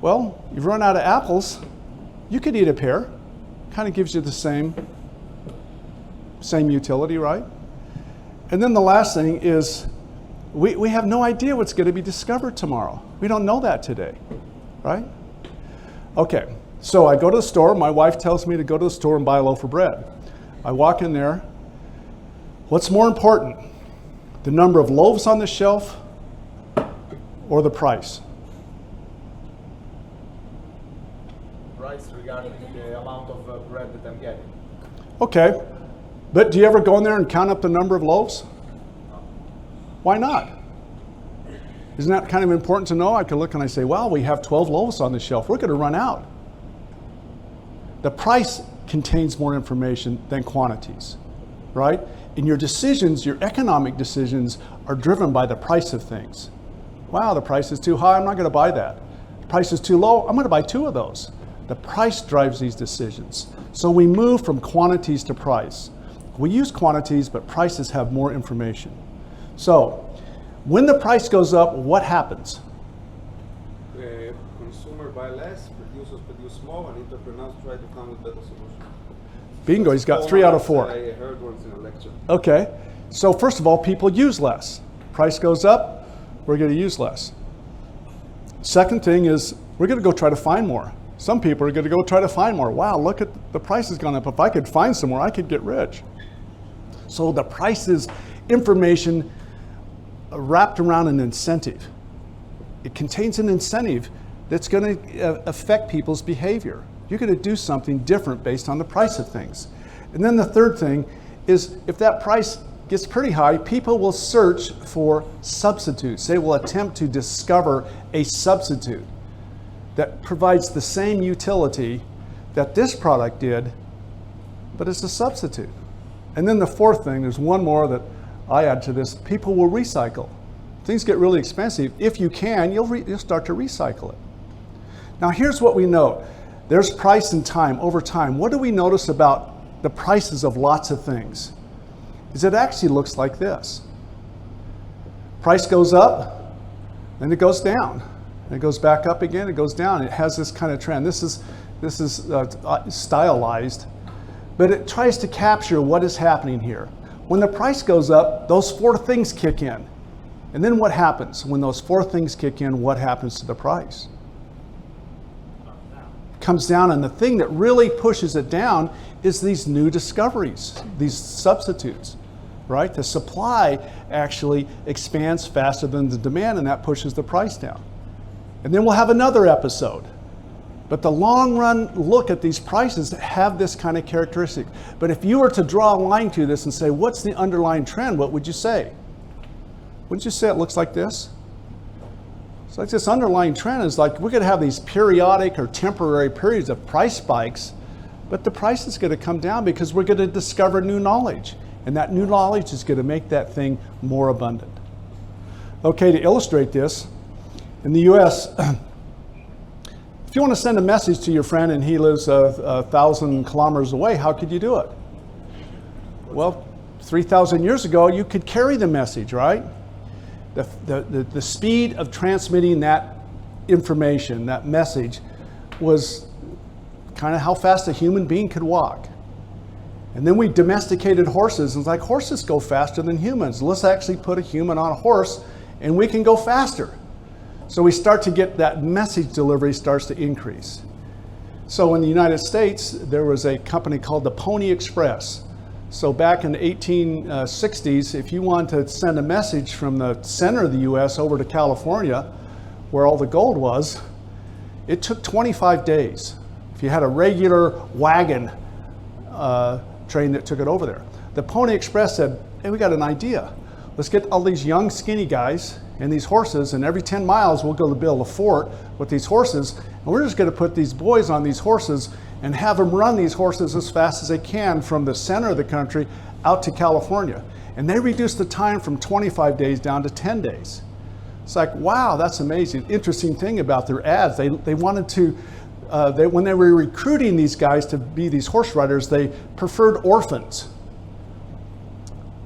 Well, you've run out of apples, you could eat a pear. Kind of gives you the same utility, right? And then the last thing is we have no idea what's going to be discovered tomorrow. We don't know that today, right? Okay, so I go to the store. My wife tells me to go to the store and buy a loaf of bread. I walk in there. What's more important, the number of loaves on the shelf or the price? Price regarding the amount of bread that I'm getting. Okay, but do you ever go in there and count up the number of loaves? Why not? Isn't that kind of important to know? I could look and I say, wow, we have 12 loaves on the shelf. We're going to run out. The price contains more information than quantities, right? And your decisions, your economic decisions, are driven by the price of things. Wow, the price is too high, I'm not going to buy that. The price is too low, I'm going to buy 2 of those. The price drives these decisions. So we move from quantities to price. We use quantities, but prices have more information. So when the price goes up, what happens? Consumer buy less, producers produce more, and entrepreneurs try to come with better solutions. Bingo, he's got 3 out of 4. I heard once in a lecture. Okay, so first of all, people use less. Price goes up, we're going to use less. Second thing is we're going to go try to find more. Some people are going to go try to find more. Wow, look at the price has gone up. If I could find some more, I could get rich. So the price is information wrapped around an incentive. It contains an incentive that's going to affect people's behavior. You're going to do something different based on the price of things. And then the third thing is if that price gets pretty high, people will search for substitutes. They will attempt to discover a substitute that provides the same utility that this product did, but it's a substitute. And then the fourth thing, there's one more that I add to this, people will recycle. Things get really expensive. If you can, you'll start to recycle it. Now here's what we know. There's price and time over time. What do we notice about the prices of lots of things? Is it actually looks like this. Price goes up, then it goes down. And it goes back up again, it goes down. It has this kind of trend. This is stylized, but it tries to capture what is happening here. When the price goes up, those 4 things kick in. And then what happens? When those 4 things kick in, what happens to the price? Comes down, and the thing that really pushes it down is these new discoveries, these substitutes, right? The supply actually expands faster than the demand, and that pushes the price down. And then we'll have another episode. But the long run look at these prices have this kind of characteristic. But if you were to draw a line to this and say, what's the underlying trend, what would you say? Wouldn't you say it looks like this? It's like this underlying trend is like we're going to have these periodic or temporary periods of price spikes, but the price is going to come down because we're going to discover new knowledge. And that new knowledge is going to make that thing more abundant. Okay, to illustrate this, in the US, if you want to send a message to your friend and he lives 1,000 kilometers away, how could you do it? Well, 3,000 years ago, you could carry the message, right? The speed of transmitting that information, that message, was kind of how fast a human being could walk. And then we domesticated horses, and it's like horses go faster than humans. Let's actually put a human on a horse and we can go faster. So we start to get that message delivery starts to increase. So in the United States, there was a company called the Pony Express. So back in the 1860s, if you wanted to send a message from the center of the US over to California, where all the gold was, it took 25 days. If you had a regular wagon train that took it over there. The Pony Express said, hey, we got an idea. Let's get all these young skinny guys and these horses, and every 10 miles we'll go to build a fort with these horses, and we're just going to put these boys on these horses and have them run these horses as fast as they can from the center of the country out to California. And they reduced the time from 25 days down to 10 days. It's like, wow, that's amazing. Interesting thing about their ads, they wanted to, when they were recruiting these guys to be these horse riders, they preferred orphans.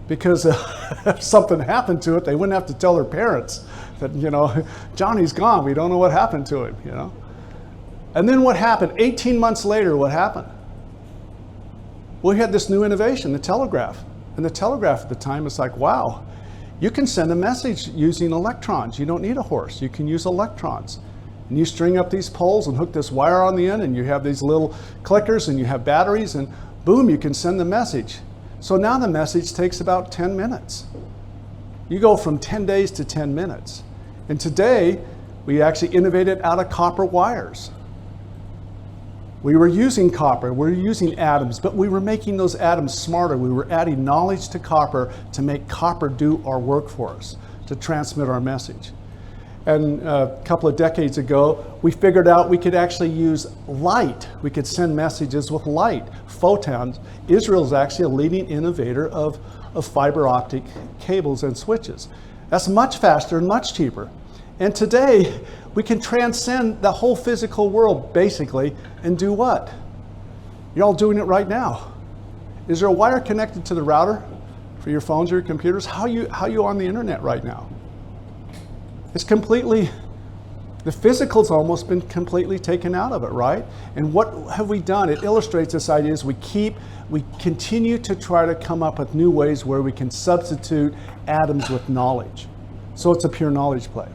Because if something happened to it, they wouldn't have to tell their parents that, you know, Johnny's gone, we don't know what happened to him, you know. And then what happened? 18 months later, what happened? We had this new innovation, the telegraph. And the telegraph at the time was like, wow, you can send a message using electrons. You don't need a horse, you can use electrons. And you string up these poles and hook this wire on the end, and you have these little clickers and you have batteries, and boom, you can send the message. So now the message takes about 10 minutes. You go from 10 days to 10 minutes. And today, we actually innovated out of copper wires. We were using copper, we were using atoms, but we were making those atoms smarter. We were adding knowledge to copper to make copper do our work for us, to transmit our message. And a couple of decades ago, we figured out we could actually use light. We could send messages with light, photons. Israel is actually a leading innovator of fiber optic cables and switches. That's much faster and much cheaper. And today, we can transcend the whole physical world, basically, and do what? You're all doing it right now. Is there a wire connected to the router for your phones or your computers? How are you on the internet right now? It's completely, the physical's almost been completely taken out of it, right? And what have we done? It illustrates this idea is we continue to try to come up with new ways where we can substitute atoms with knowledge. So it's a pure knowledge play.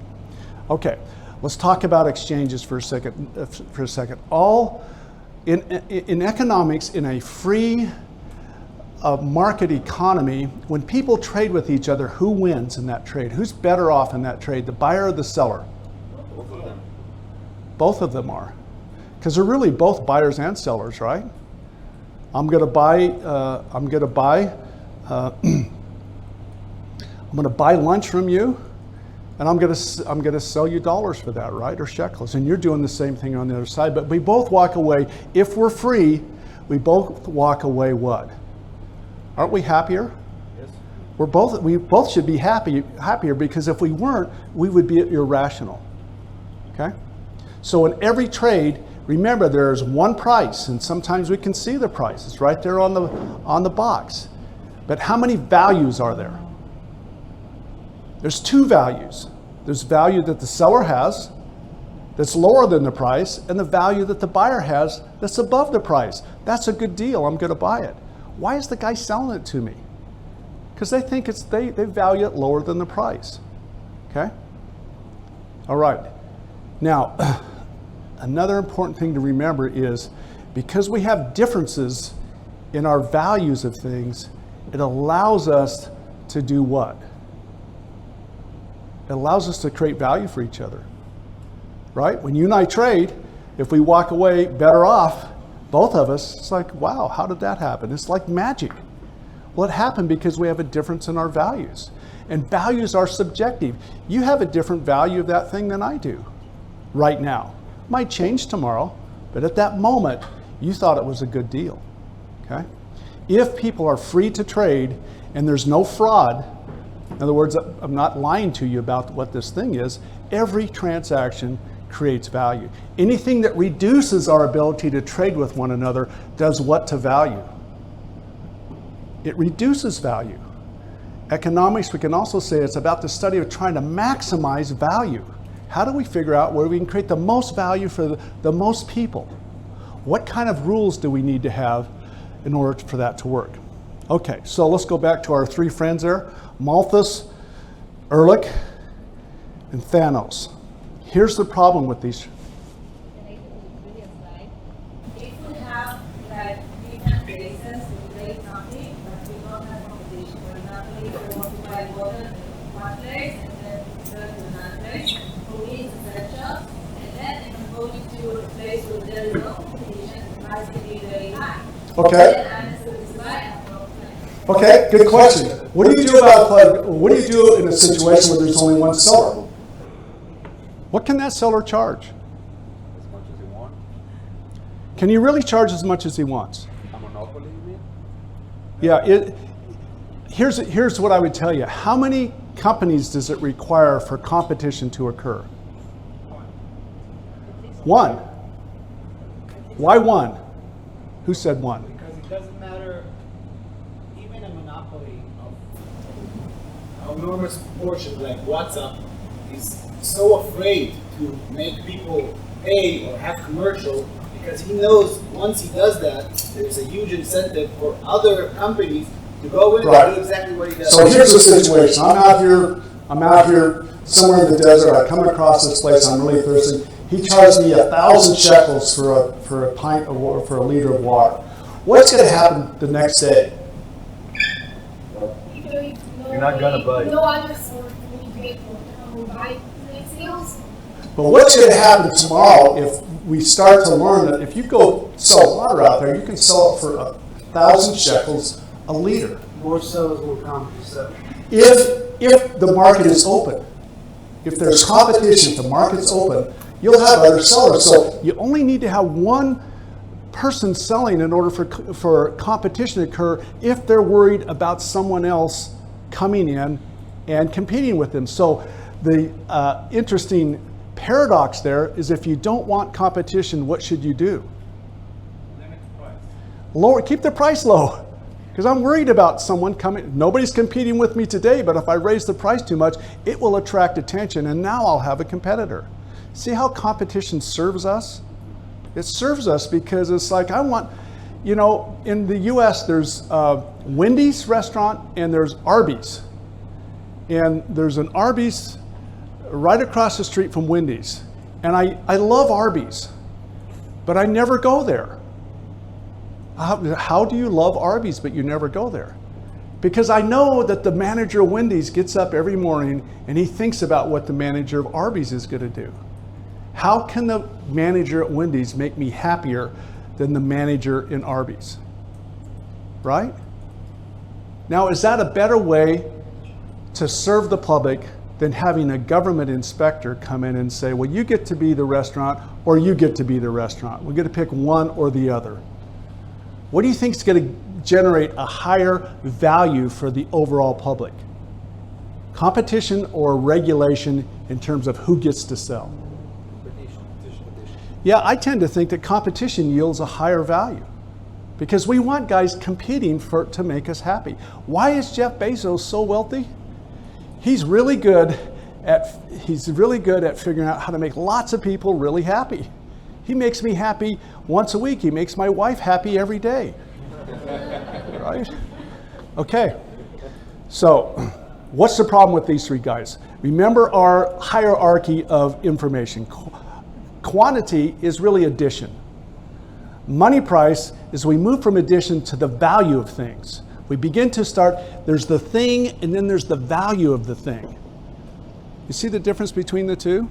Okay, let's talk about exchanges for a second. All in economics, in a free market economy, when people trade with each other, who wins in that trade? Who's better off in that trade, the buyer or the seller? Both of them. Both of them are, because they're really both buyers and sellers, right? I'm going to buy lunch from you, and I'm going to sell you dollars for that, right? Or shekels. And you're doing the same thing on the other side. But we both walk away, if we're free, we both walk away what? Aren't we happier? Yes. We both should be happier, because if we weren't, we would be irrational. Okay? So in every trade, remember there's one price, and sometimes we can see the price. It's right there on the box. But how many values are there? There's two values. There's value that the seller has that's lower than the price, and the value that the buyer has that's above the price. That's a good deal. I'm going to buy it. Why is the guy selling it to me? Because they think they value it lower than the price. Okay? All right. Now, another important thing to remember is because we have differences in our values of things, it allows us to do what? It allows us to create value for each other, right? When you and I trade, if we walk away better off, both of us, it's like, wow, how did that happen? It's like magic. Well, it happened because we have a difference in our values. And values are subjective. You have a different value of that thing than I do right now. It might change tomorrow, but at that moment, you thought it was a good deal, okay? If people are free to trade and there's no fraud, in other words, I'm not lying to you about what this thing is, every transaction creates value. Anything that reduces our ability to trade with one another does what to value? It reduces value. Economics, we can also say it's about the study of trying to maximize value. How do we figure out where we can create the most value for the most people? What kind of rules do we need to have in order for that to work? Okay, so let's go back to our three friends there, Malthus, Ehrlich, and Thanos. Here's the problem with these. If we have like different bases to play something, but we don't have competition, for example, if we want to buy water in one place and then return to another place, for me it's essential. And then if I'm going to a place where there is no competition, the price can be very high. Okay. Then I'm satisfied. Okay, good question. What do you do what do you do in a situation where there's only one seller? What can that seller charge? As much as you want. Can he really charge as much as he wants? A monopoly, you mean? Yeah, here's what I would tell you. How many companies does it require for competition to occur? One. Why one? Who said one? Because it doesn't matter, even a monopoly of an enormous portion like WhatsApp is so afraid to make people pay or have commercial because he knows once he does that, there's a huge incentive for other companies to go in and do exactly what he does. So here's the situation. I'm out here somewhere in the desert. I come across this place. I'm really thirsty. He charged me 1,000 shekels for a pint of, for a liter of water. What's going to happen the next day? You're not gonna buy. No other source will be able to buy sales. But what's going to happen tomorrow if we start to learn that if you go sell water out there, you can sell it for 1,000 shekels a liter. More sellers will come to sell. If the market is open, if there's competition, if the market's open, you'll have other sellers. So you only need to have one person selling in order for competition to occur if they're worried about someone else coming in and competing with them. So the interesting paradox there is if you don't want competition, what should you do? Keep the price low. Because I'm worried about someone coming. Nobody's competing with me today, but if I raise the price too much, it will attract attention, and now I'll have a competitor. See how competition serves us? It serves us because it's like I want, in the US, there's Wendy's restaurant and there's Arby's. And there's an Arby's right across the street from Wendy's. And I love Arby's, but I never go there. How do you love Arby's but you never go there? Because I know that the manager of Wendy's gets up every morning and he thinks about what the manager of Arby's is going to do. How can the manager at Wendy's make me happier than the manager in Arby's? Right? Now, is that a better way to serve the public than having a government inspector come in and say, well, you get to be the restaurant or you get to be the restaurant. We're going to pick one or the other. What do you think is going to generate a higher value for the overall public? Competition or regulation in terms of who gets to sell? Yeah, I tend to think that competition yields a higher value because we want guys competing to make us happy. Why is Jeff Bezos so wealthy? He's really good at figuring out how to make lots of people really happy. He makes me happy once a week. He makes my wife happy every day. Right? Okay. So, what's the problem with these three guys? Remember our hierarchy of information. Quantity is really addition. Money price is we move from addition to the value of things. We begin to start, there's the thing and then there's the value of the thing. You see the difference between the two?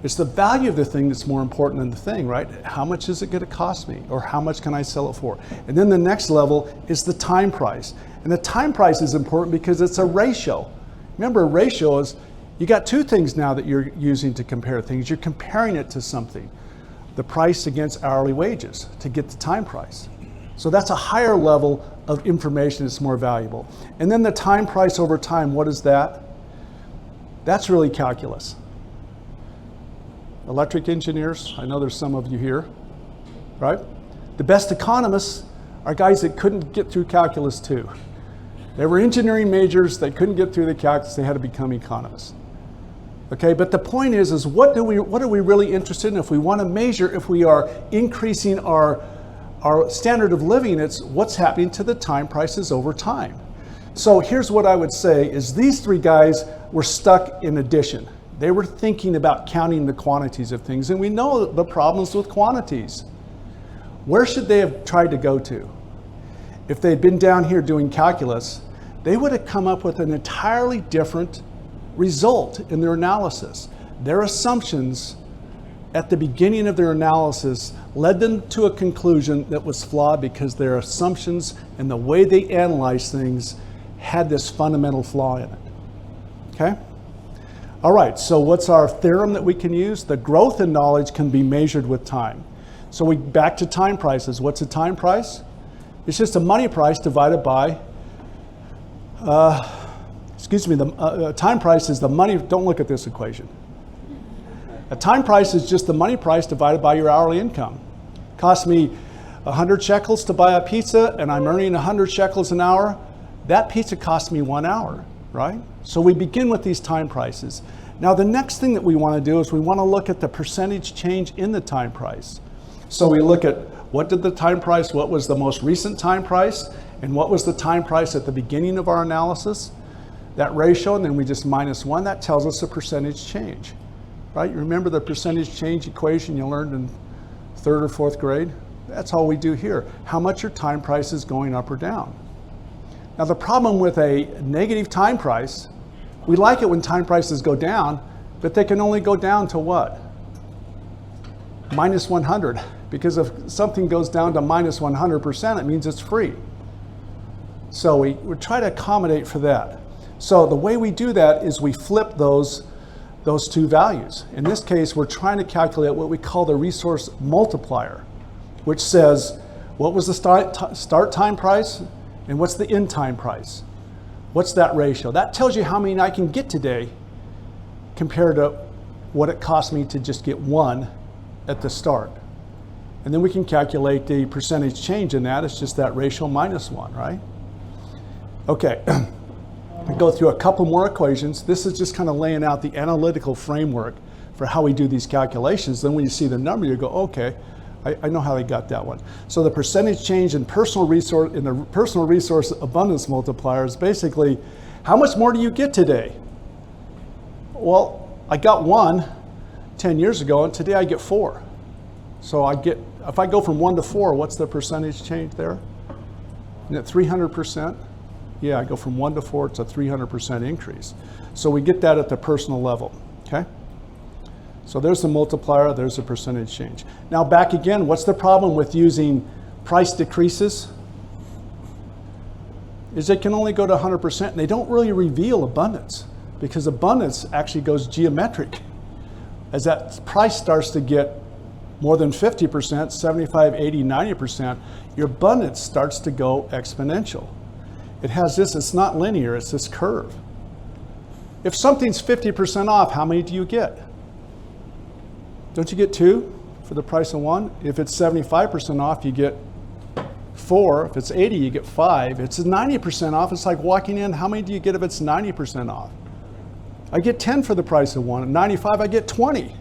It's the value of the thing that's more important than the thing, right? How much is it going to cost me? Or how much can I sell it for? And then the next level is the time price. And the time price is important because it's a ratio. Remember, a ratio is, you got two things now that you're using to compare things. You're comparing it to something. The price against hourly wages to get the time price. So that's a higher level of information that's more valuable. And then the time price over time, what is that? That's really calculus. Electric engineers, I know there's some of you here, right? The best economists are guys that couldn't get through calculus too. They were engineering majors, they couldn't get through the calculus, they had to become economists. Okay, but the point is what are we really interested in? If we want to measure if we are increasing our standard of living, it's what's happening to the time prices over time. So here's what I would say is these three guys were stuck in addition. They were thinking about counting the quantities of things, and we know the problems with quantities. Where should they have tried to go to? If they'd been down here doing calculus, they would have come up with an entirely different result in their analysis. Their assumptions at the beginning of their analysis led them to a conclusion that was flawed because their assumptions and the way they analyzed things had this fundamental flaw in it. Okay? All right, so what's our theorem that we can use? The growth in knowledge can be measured with time. So we back to time prices. What's a time price? It's just a money price divided by, the time price is the money, don't look at this equation. A time price is just the money price divided by your hourly income. Cost me 100 shekels to buy a pizza and I'm earning 100 shekels an hour. That pizza cost me 1 hour, right? So we begin with these time prices. Now the next thing that we want to do is we want to look at the percentage change in the time price. So we look at what did the time price, what was the most recent time price, and what was the time price at the beginning of our analysis. That ratio, and then we just minus 1, that tells us the percentage change. Right? You remember the percentage change equation you learned in 3rd or 4th grade? That's all we do here. How much your time price is going up or down. Now the problem with a negative time price, we like it when time prices go down, but they can only go down to what? Minus 100. Because if something goes down to minus 100%, it means it's free. So we try to accommodate for that. So the way we do that is we flip those two values. In this case, we're trying to calculate what we call the resource multiplier, which says what was the start time price and what's the end time price. What's that ratio? That tells you how many I can get today compared to what it cost me to just get 1 at the start. And then we can calculate the percentage change in that. It's just that ratio minus 1, right? Okay. I go through a couple more equations. This is just kind of laying out the analytical framework for how we do these calculations. Then when you see the number, you go, okay, I know how they got that one. So the percentage change in the personal resource abundance multiplier is basically, how much more do you get today? Well, I got 1 10 years ago, and today I get 4. So if I go from 1 to 4, what's the percentage change there? Isn't it 300%? Yeah, I go from 1 to 4, it's a 300% increase. So we get that at the personal level, okay? So there's the multiplier, there's the percentage change. Now back again, what's the problem with using price decreases? Is it can only go to 100%, and they don't really reveal abundance, because abundance actually goes geometric. As that price starts to get more than 50%, 75, 80, 90%, your abundance starts to go exponential. It has this, it's not linear, it's this curve. If something's 50% off, how many do you get? Don't you get 2 for the price of 1? If it's 75% off, you get 4. If it's 80, you get 5. If it's 90% off, it's like walking in, how many do you get if it's 90% off? I get 10 for the price of 1. At 95, I get 20.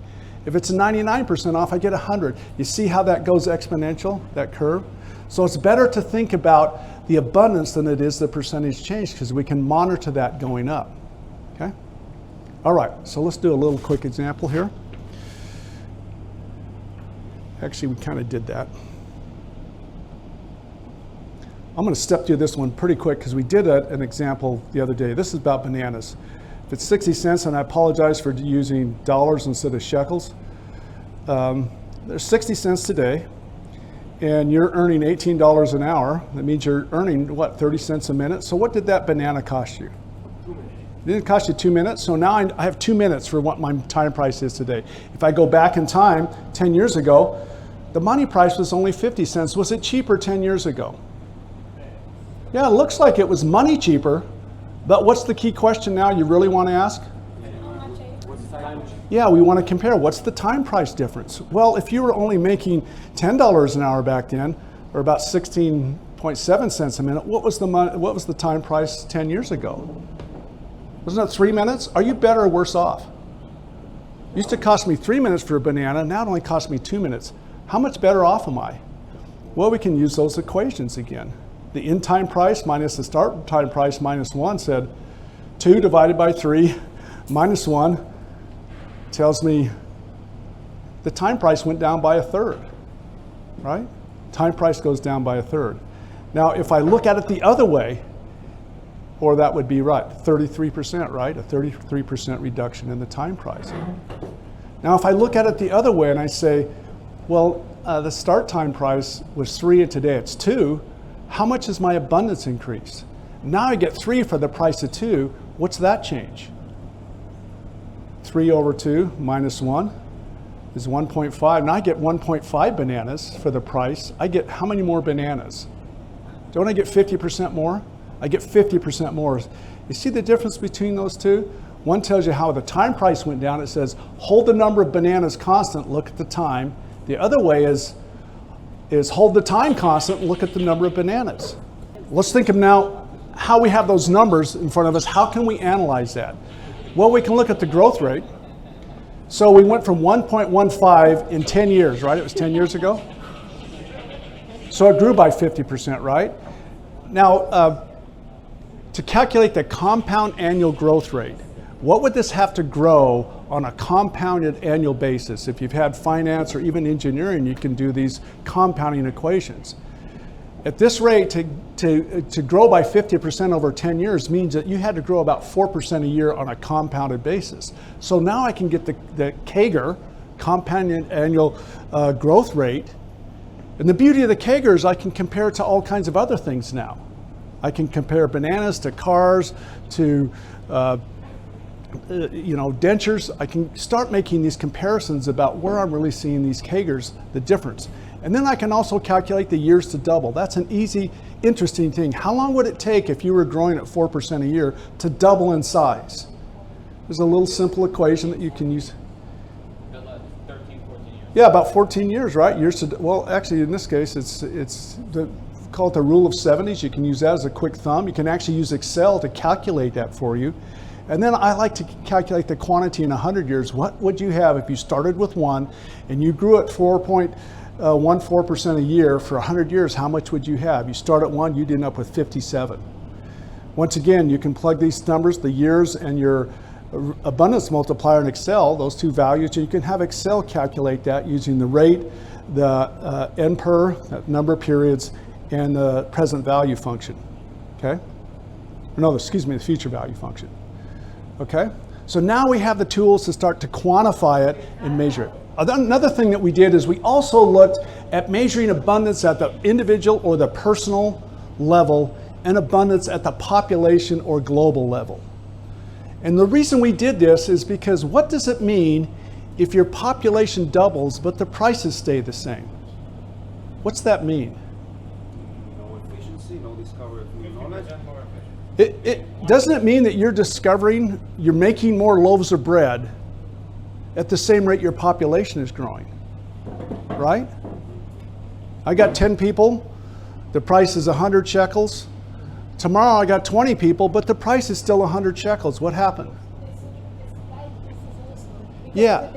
If it's 99% off, I get 100. You see how that goes exponential, that curve? So it's better to think about the abundance than it is the percentage change, because we can monitor that going up, okay? All right, so let's do a little quick example here. Actually, we kind of did that. I'm going to step through this one pretty quick because we did an example the other day. This is about bananas. If it's 60 cents, and I apologize for using dollars instead of shekels, there's 60 cents today, and you're earning $18 an hour. That means you're earning, what, 30 cents a minute? So what did that banana cost you? 2 minutes. It didn't cost you 2 minutes, so now I have 2 minutes for what my time price is today. If I go back in time, 10 years ago, the money price was only 50 cents. Was it cheaper 10 years ago? Yeah, it looks like it was money cheaper, but what's the key question now you really want to ask? Yeah, we want to compare. What's the time price difference? Well, if you were only making $10 an hour back then, or about 16.7 cents a minute, what was the time price 10 years ago? Wasn't it 3 minutes? Are you better or worse off? It used to cost me 3 minutes for a banana, now it only costs me 2 minutes. How much better off am I? Well, we can use those equations again. The end time price minus the start time price minus 1 said 2 divided by 3 minus 1 tells me the time price went down by 1/3, right? Time price goes down by 1/3. Now, if I look at it the other way, or that would be right, 33%, right? A 33% reduction in the time price. Now, if I look at it the other way and I say, well, the start time price was 3 and today it's 2, how much has my abundance increased? Now I get 3 for the price of 2. What's that change? 3 over 2 minus 1 is 1.5. Now I get 1.5 bananas for the price. I get how many more bananas? Don't I get 50% more? I get 50% more. You see the difference between those two? One tells you how the time price went down. It says, hold the number of bananas constant, look at the time. The other way is hold the time constant, look at the number of bananas. Let's think of now how we have those numbers in front of us. How can we analyze that? Well, we can look at the growth rate. So we went from 1.15 in 10 years, right? It was 10 years ago. So it grew by 50%, right? Now, to calculate the compound annual growth rate, what would this have to grow on a compounded annual basis? If you've had finance or even engineering, you can do these compounding equations. At this rate, to grow by 50% over 10 years means that you had to grow about 4% a year on a compounded basis. So now I can get the CAGR, compounded annual growth rate. And the beauty of the CAGR is I can compare it to all kinds of other things now. I can compare bananas to cars to dentures. I can start making these comparisons about where I'm really seeing these CAGRs, the difference. And then I can also calculate the years to double. That's an easy, interesting thing. How long would it take if you were growing at 4% a year to double in size? There's a little simple equation that you can use. 13, 14 years. Yeah, about 14 years, right? Well, actually, in this case, call it the rule of 70s. You can use that as a quick thumb. You can actually use Excel to calculate that for you. And then I like to calculate the quantity in 100 years. What would you have if you started with 1 and you grew at 4.14% a year for 100 years? How much would you have? You start at 1, you'd end up with 57. Once again, you can plug these numbers, the years and your abundance multiplier in Excel, those two values, and you can have Excel calculate that using the rate, the N per, number of periods, and the present value function, okay? No, excuse me, the future value function, okay? So now we have the tools to start to quantify it and measure it. Another thing that we did is we also looked at measuring abundance at the individual or the personal level and abundance at the population or global level. And the reason we did this is because what does it mean if your population doubles but the prices stay the same? What's that mean? No efficiency, no discovery of new knowledge. Doesn't it mean that you're making more loaves of bread at the same rate your population is growing, right? I got 10 people, the price is 100 shekels. Tomorrow I got 20 people, but the price is still 100 shekels. What happened? Yeah.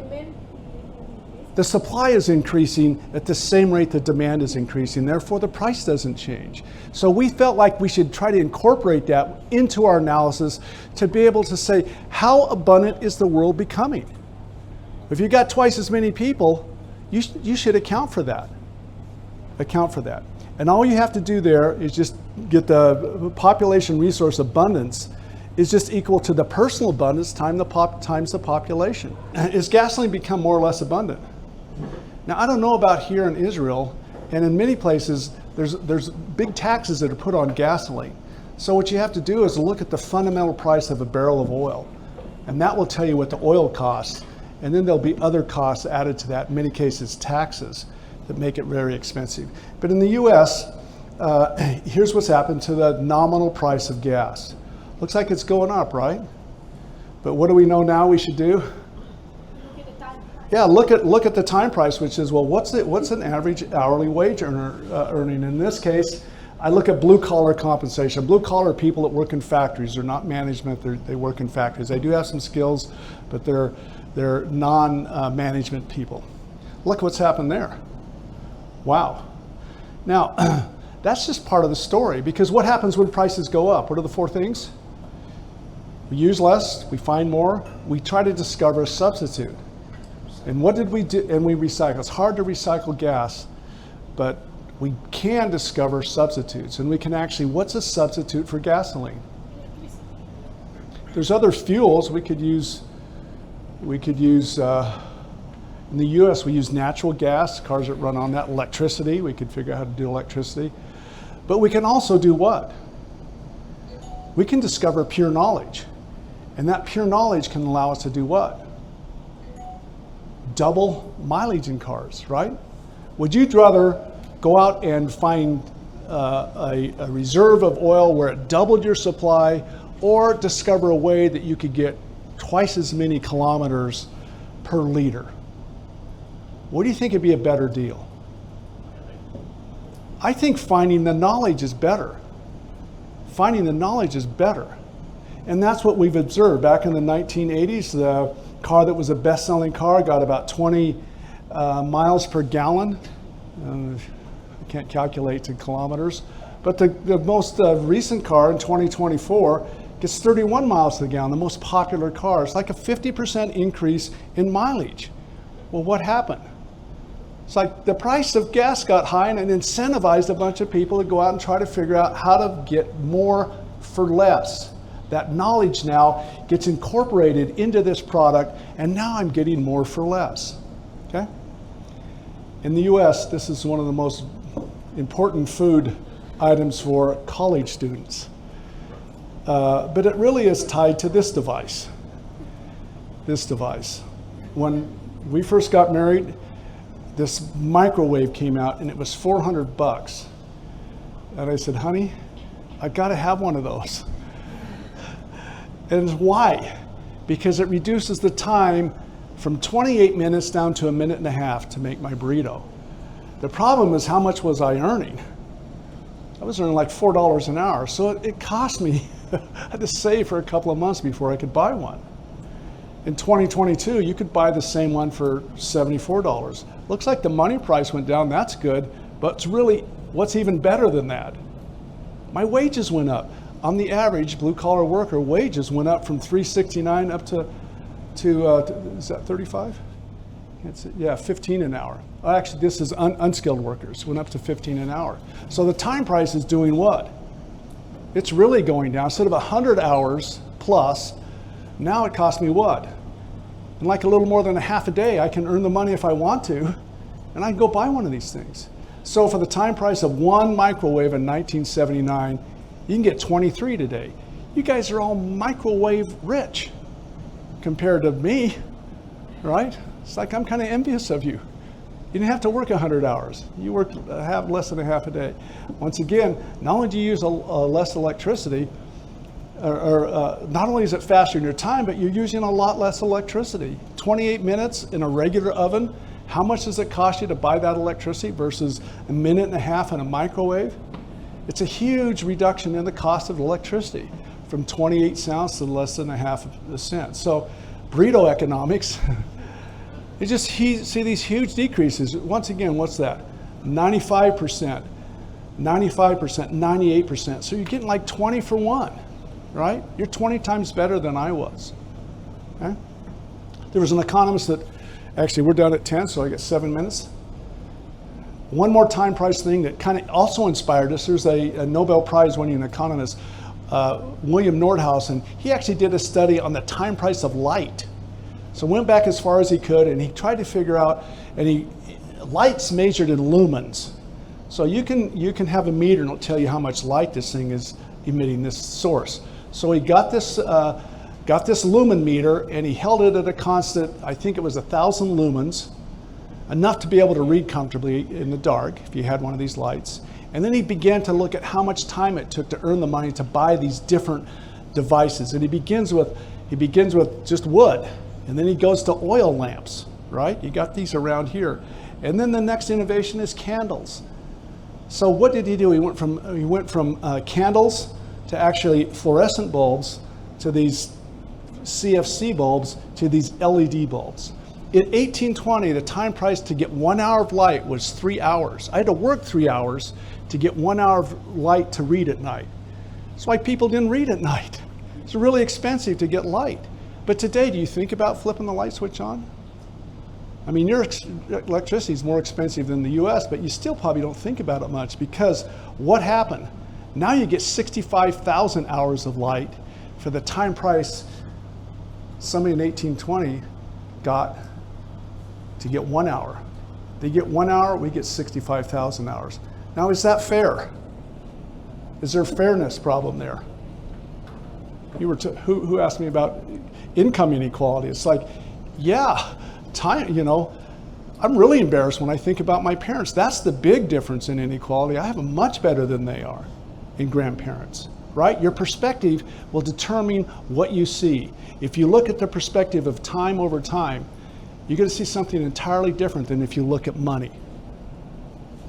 The supply is increasing at the same rate the demand is increasing, therefore the price doesn't change. So we felt like we should try to incorporate that into our analysis to be able to say, how abundant is the world becoming? If you got twice as many people, you should account for that. Account for that. And all you have to do there is just get the population resource abundance is just equal to the personal abundance times the population. Is gasoline become more or less abundant? Now, I don't know about here in Israel, and in many places, there's big taxes that are put on gasoline. So what you have to do is look at the fundamental price of a barrel of oil, and that will tell you what the oil costs. And then there'll be other costs added to that, in many cases taxes, that make it very expensive. But in the US, here's what's happened to the nominal price of gas. Looks like it's going up, right? But what do we know now we should do? Yeah, look at the time price, which is, well, what's an average hourly wage earner earning? In this case, I look at blue collar compensation. Blue collar people that work in factories. They're not management. They work in factories. They do have some skills, but they're non-management people. Look what's happened there. Wow. Now, that's just part of the story, because what happens when prices go up? What are the 4 things? We use less, we find more, we try to discover a substitute. And what did we do? And we recycle. It's hard to recycle gas, but we can discover substitutes. And we can actually, what's a substitute for gasoline? There's other fuels we could use In the US, we use natural gas, cars that run on that, electricity. We could figure out how to do electricity. But we can also do what? We can discover pure knowledge. And that pure knowledge can allow us to do what? Double mileage in cars, right? Would you rather go out and find a reserve of oil where it doubled your supply, or discover a way that you could get twice as many kilometers per liter? What do you think would be a better deal? I think finding the knowledge is better. Finding the knowledge is better. And that's what we've observed. Back in the 1980s, the car that was a best-selling car got about 20 miles per gallon. I can't calculate in kilometers. But the most recent car in 2024 gets 31 miles to the gallon, the most popular car. It's like a 50% increase in mileage. Well, what happened? It's like the price of gas got high, and it incentivized a bunch of people to go out and try to figure out how to get more for less. That knowledge now gets incorporated into this product, and now I'm getting more for less. Okay? In the US, this is one of the most important food items for college students. But it really is tied to this device. This device. When we first got married, this microwave came out and it was $400. And I said, honey, I gotta have one of those. And why? Because it reduces the time from 28 minutes down to a minute and a half to make my burrito. The problem is, how much was I earning? I was earning like $4 an hour. So it cost me, I had to save for a couple of months before I could buy one. In 2022, you could buy the same one for $74. Looks like the money price went down, that's good, but it's really, what's even better than that? My wages went up. On the average, blue-collar worker wages went up from $3.69 up to is that 35? Yeah, 15 an hour. Actually, this is unskilled workers, went up to 15 an hour. So the time price is doing what? It's really going down. Instead of 100 hours plus, now it costs me what? In like a little more than a half a day, I can earn the money if I want to, and I can go buy one of these things. So for the time price of one microwave in 1979, you can get 23 today. You guys are all microwave rich compared to me, right? It's like I'm kind of envious of you. You didn't have to work 100 hours. You worked less than a half a day. Once again, not only do you use less electricity, not only is it faster in your time, but you're using a lot less electricity. 28 minutes in a regular oven, how much does it cost you to buy that electricity versus a minute and a half in a microwave? It's a huge reduction in the cost of electricity, from 28 cents to less than a half a cent. So burrito economics, you just see these huge decreases. Once again, what's that? 95%, 98%. So you're getting like 20 for one. Right? You're 20 times better than I was. Okay? There was an economist that, actually we're done at 10, so I get 7 minutes. One more time price thing that kind of also inspired us. There's a Nobel Prize winning economist, William Nordhaus, and he actually did a study on the time price of light. So went back as far as he could, and he tried to figure out, and light's measured in lumens. So you can have a meter and it'll tell you how much light this thing is emitting, this source. So he got this lumen meter, and he held it at a constant, I think it was 1,000 lumens, enough to be able to read comfortably in the dark if you had one of these lights. And then he began to look at how much time it took to earn the money to buy these different devices. And he begins with just wood, and then he goes to oil lamps, right? You got these around here. And then the next innovation is candles. So what did he do? He went from candles to actually fluorescent bulbs, to these CFC bulbs, to these LED bulbs. In 1820, the time price to get 1 hour of light was 3 hours. I had to work 3 hours to get 1 hour of light to read at night. That's why people didn't read at night. It's really expensive to get light. But today, do you think about flipping the light switch on? I mean, your electricity is more expensive than the US, but you still probably don't think about it much, because what happened? Now you get 65,000 hours of light for the time price somebody in 1820 got to get 1 hour. They get 1 hour, we get 65,000 hours. Now, is that fair? Is there a fairness problem there? Who asked me about income inequality? It's like, yeah, time, I'm really embarrassed when I think about my parents. That's the big difference in inequality. I have them much better than they are in grandparents, right? Your perspective will determine what you see. If you look at the perspective of time over time, you're going to see something entirely different than if you look at money,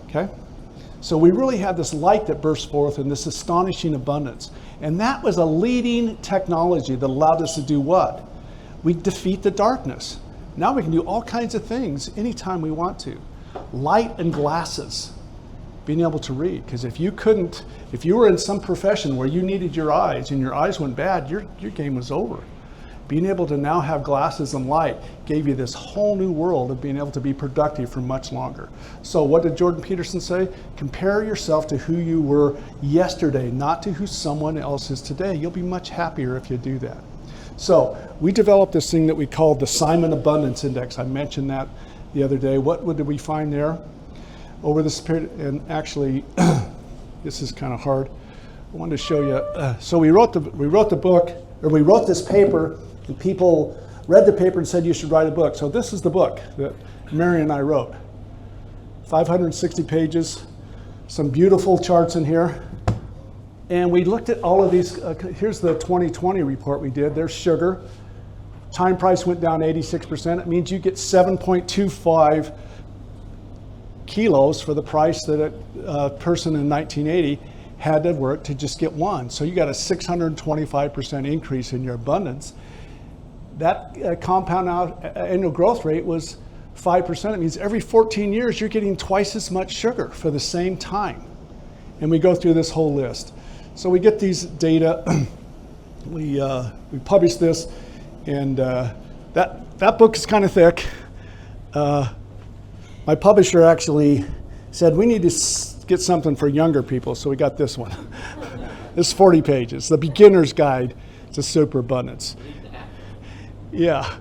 okay? So we really have this light that bursts forth in this astonishing abundance. And that was a leading technology that allowed us to do what? We defeat the darkness. Now we can do all kinds of things anytime we want to. Light and glasses, being able to read. Because if you were in some profession where you needed your eyes and your eyes went bad, your game was over. Being able to now have glasses and light gave you this whole new world of being able to be productive for much longer. So what did Jordan Peterson say? Compare yourself to who you were yesterday, not to who someone else is today. You'll be much happier if you do that. So we developed this thing that we called the Simon Abundance Index. I mentioned that the other day. What did we find there? Over this period, and actually, this is kind of hard. I wanted to show you. So we wrote the book, or we wrote this paper, and people read the paper and said you should write a book. So this is the book that Mary and I wrote. 560 pages, some beautiful charts in here. And we looked at all of these. Here's the 2020 report we did. There's sugar. Time price went down 86%. It means you get 7.25 kilos for the price that a person in 1980 had to work to just get one. So you got a 625% increase in your abundance. That compound annual growth rate was 5%. It means every 14 years you're getting twice as much sugar for the same time. And we go through this whole list. So we get these data, we publish this, and that book is kind of thick. My publisher actually said we need to get something for younger people, so we got this one. It's 40 pages, the beginner's guide to superabundance. Yeah,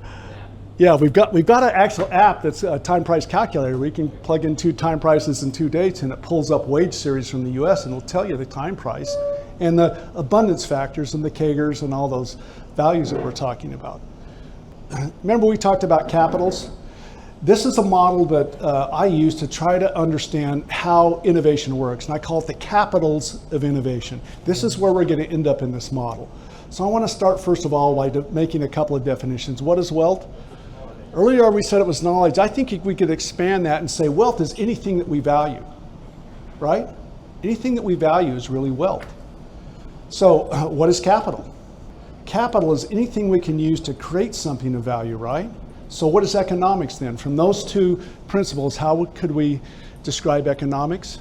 we've got an actual app that's a time price calculator. We can plug in 2 time prices and 2 dates, and it pulls up wage series from the US, and it'll tell you the time price and the abundance factors and the CAGRs and all those values that we're talking about. Remember we talked about capitals? This is a model that I use to try to understand how innovation works, and I call it the capitals of innovation. This is where we're going to end up in this model. So I want to start first of all by making a couple of definitions. What is wealth? Earlier we said it was knowledge. I think we could expand that and say wealth is anything that we value, right? Anything that we value is really wealth. So what is capital? Capital is anything we can use to create something of value, right? So what is economics then? From those 2 principles, how could we describe economics?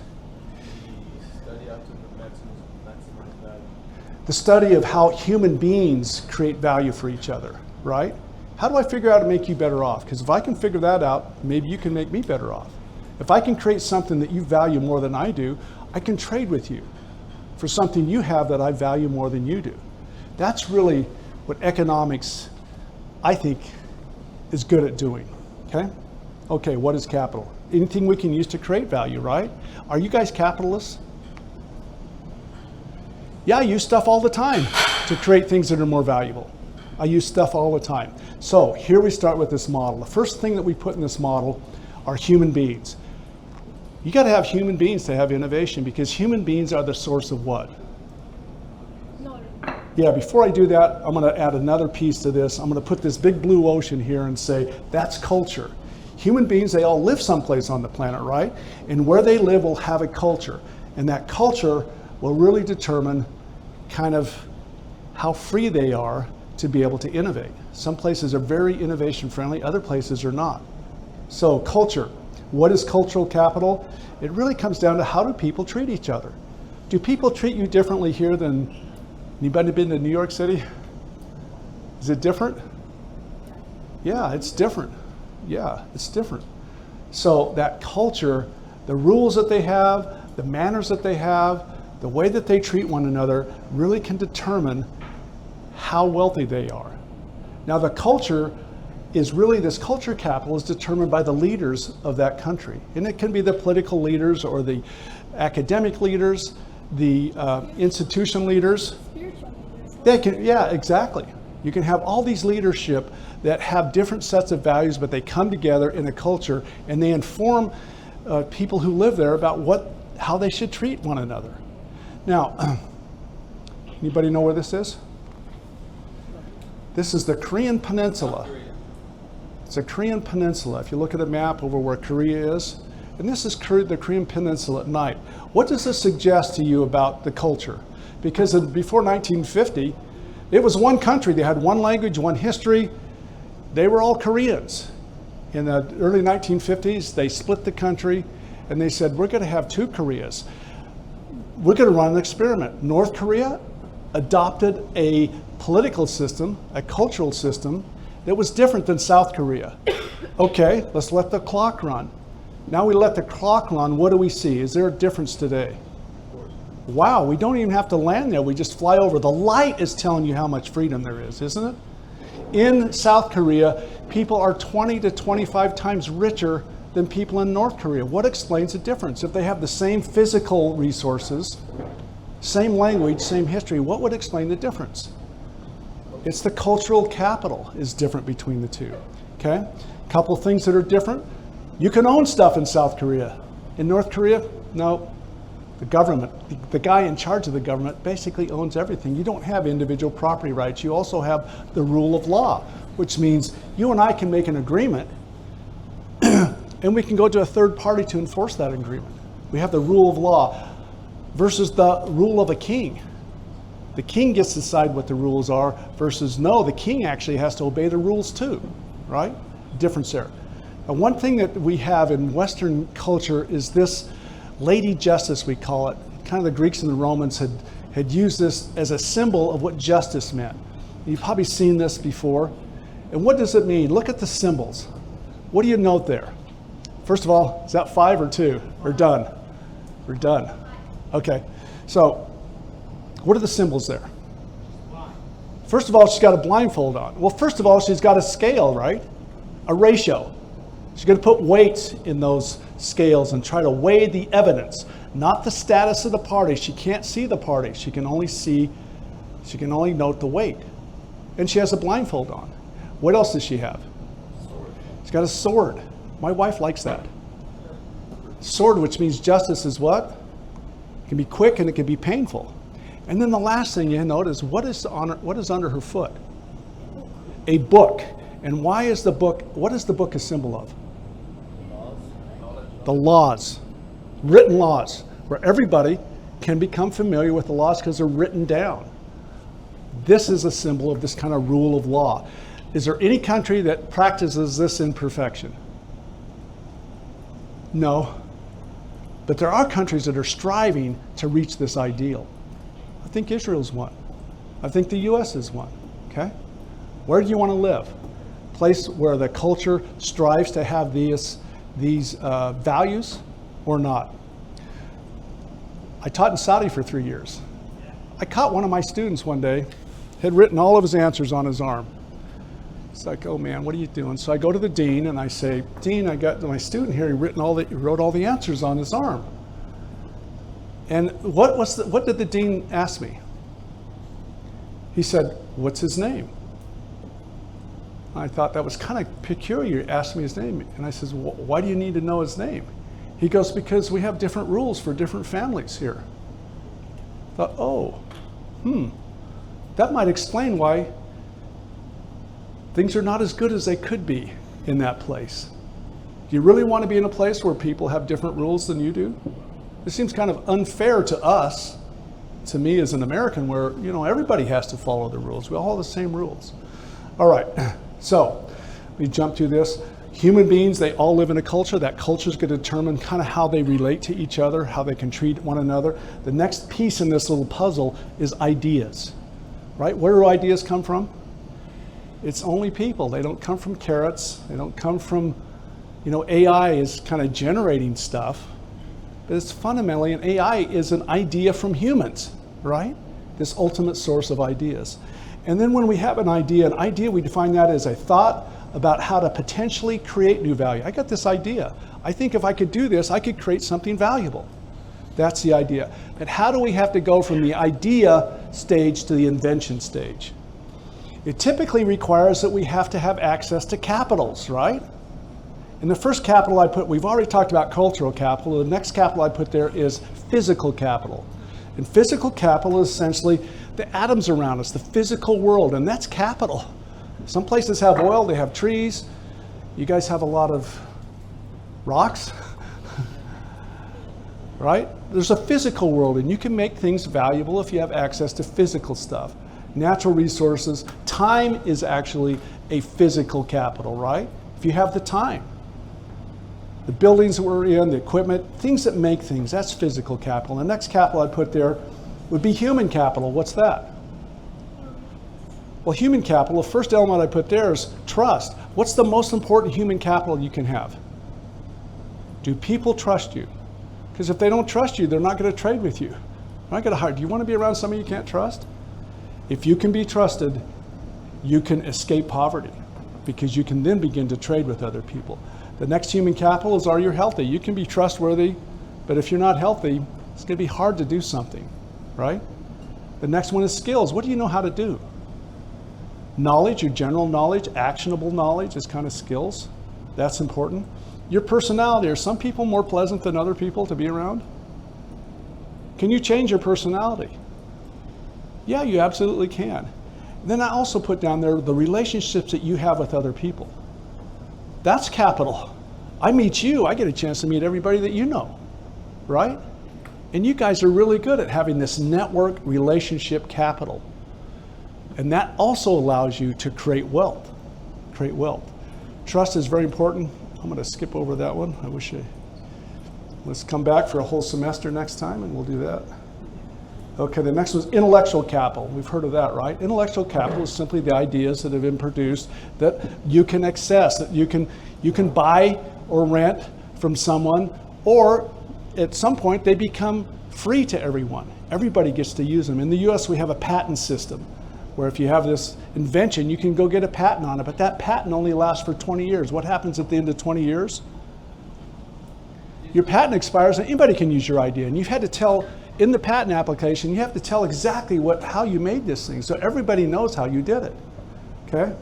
The study of how human beings create value for each other, right? How do I figure out how to make you better off? Because if I can figure that out, maybe you can make me better off. If I can create something that you value more than I do, I can trade with you for something you have that I value more than you do. That's really what economics, I think, is good at doing, okay? Okay, what is capital? Anything we can use to create value, right? Are you guys capitalists? Yeah, I use stuff all the time to create things that are more valuable. I use stuff all the time. So here we start with this model. The first thing that we put in this model are human beings. You got to have human beings to have innovation, because human beings are the source of what? Knowledge. Yeah, before I do that, I'm going to add another piece to this. I'm going to put this big blue ocean here and say that's culture. Human beings, they all live someplace on the planet, right? And where they live will have a culture. And that culture will really determine kind of how free they are to be able to innovate. Some places are very innovation friendly, other places are not. So culture, what is cultural capital? It really comes down to how do people treat each other? Do people treat you differently here than, anybody been to New York City? Is it different? Yeah, it's different. Yeah, it's different. So that culture, the rules that they have, the manners that they have, the way that they treat one another really can determine how wealthy they are. Now the culture is really this culture capital is determined by the leaders of that country. And it can be the political leaders or the academic leaders, the institution leaders. They can, yeah, exactly. You can have all these leadership that have different sets of values, but they come together in a culture and they inform people who live there about how they should treat one another. Now, anybody know where this is? This is the Korean Peninsula. It's a Korean Peninsula. If you look at a map over where Korea is, and this is the Korean Peninsula at night. What does this suggest to you about the culture? Because before 1950, it was one country. They had one language, one history. They were all Koreans. In the early 1950s, they split the country and they said, we're going to have two Koreas. We're going to run an experiment. North Korea adopted a political system, a cultural system that was different than South Korea. Okay, let's let the clock run. Now we let the clock run, what do we see? Is there a difference today? Wow, we don't even have to land there, we just fly over. The light is telling you how much freedom there is, isn't it? In South Korea, people are 20 to 25 times richer than people in North Korea. What explains the difference? If they have the same physical resources, same language, same history, what would explain the difference? It's the cultural capital is different between the two, okay? A couple things that are different. You can own stuff in South Korea. In North Korea, no. The government, the guy in charge of the government basically owns everything. You don't have individual property rights. You also have the rule of law, which means you and I can make an agreement and we can go to a third party to enforce that agreement. We have the rule of law versus the rule of a king. The king gets to decide what the rules are versus no, the king actually has to obey the rules too, right? Difference there. And one thing that we have in Western culture is this Lady Justice, we call it. Kind of the Greeks and the Romans had used this as a symbol of what justice meant. You've probably seen this before. And what does it mean? Look at the symbols. What do you note there? First of all, is that 5 or 2? We're done. We're done. Okay, so what are the symbols there? First of all, she's got a blindfold on. Well, first of all, she's got a scale, right? A ratio. She's going to put weights in those scales and try to weigh the evidence, not the status of the party. She can't see the party. She can only note the weight. And she has a blindfold on. What else does she have? She's got a sword. My wife likes that. Sword, which means justice is what? It can be quick and it can be painful. And then the last thing you note is what is under her foot? A book. And why is the book, what is the book a symbol of? The laws, written laws, where everybody can become familiar with the laws because they're written down. This is a symbol of this kind of rule of law. Is there any country that practices this in perfection? No. But there are countries that are striving to reach this ideal. I think Israel's one. I think the US is one, okay? Where do you want to live? A place where the culture strives to have these values or not? I taught in Saudi for 3 years. I caught one of my students one day, had written all of his answers on his arm. It's like, oh man, what are you doing? So I go to the dean and I say, Dean, I got my student here, he wrote all the answers on his arm. And what did the dean ask me? He said, what's his name? I thought that was kind of peculiar. He asked me his name. And I says, why do you need to know his name? He goes, because we have different rules for different families here. I thought, oh, that might explain why things are not as good as they could be in that place. Do you really want to be in a place where people have different rules than you do? It seems kind of unfair to us, to me as an American, where everybody has to follow the rules. We all have the same rules. All right, so we jump to this. Human beings, they all live in a culture. That culture is going to determine kind of how they relate to each other, how they can treat one another. The next piece in this little puzzle is ideas, right? Where do ideas come from? It's only people. They don't come from carrots. They don't come from, AI is kind of generating stuff. But it's fundamentally, an AI is an idea from humans, right? This ultimate source of ideas. And then when we have an idea we define that as a thought, about how to potentially create new value. I got this idea. I think if I could do this, I could create something valuable. That's the idea. But how do we have to go from the idea stage to the invention stage? It typically requires that we have to have access to capitals, right? And the first capital I put, we've already talked about cultural capital. The next capital I put there is physical capital. And physical capital is essentially the atoms around us, the physical world, and that's capital. Some places have oil, they have trees. You guys have a lot of rocks, right? There's a physical world, and you can make things valuable if you have access to physical stuff. Natural resources, time is actually a physical capital, right? If you have the time. The buildings that we're in, the equipment, things that make things, that's physical capital. The next capital I put there would be human capital. What's that? Well, human capital, the first element I put there is trust. What's the most important human capital you can have? Do people trust you? Because if they don't trust you, they're not going to trade with you. They're not going to hire. Do you want to be around somebody you can't trust? If you can be trusted, you can escape poverty because you can then begin to trade with other people. The next human capital is, are you healthy? You can be trustworthy, but if you're not healthy, it's going to be hard to do something, right? The next one is skills. What do you know how to do? Knowledge, your general knowledge, actionable knowledge is kind of skills. That's important. Your personality, are some people more pleasant than other people to be around? Can you change your personality? Yeah, you absolutely can. Then I also put down there the relationships that you have with other people. That's capital. I meet you, I get a chance to meet everybody that you know, right? And you guys are really good at having this network relationship capital. And that also allows you to create wealth. Create wealth. Trust is very important. I'm going to skip over that one. Let's come back for a whole semester next time and we'll do that. Okay, the next one is intellectual capital. We've heard of that, right? Intellectual capital is simply the ideas that have been produced that you can access, that you can buy or rent from someone, or at some point they become free to everyone. Everybody gets to use them. In the US, we have a patent system where if you have this invention, you can go get a patent on it, but that patent only lasts for 20 years. What happens at the end of 20 years? Your patent expires and anybody can use your idea. And you've had to tell, in the patent application, you have to tell exactly how you made this thing so everybody knows how you did it, okay?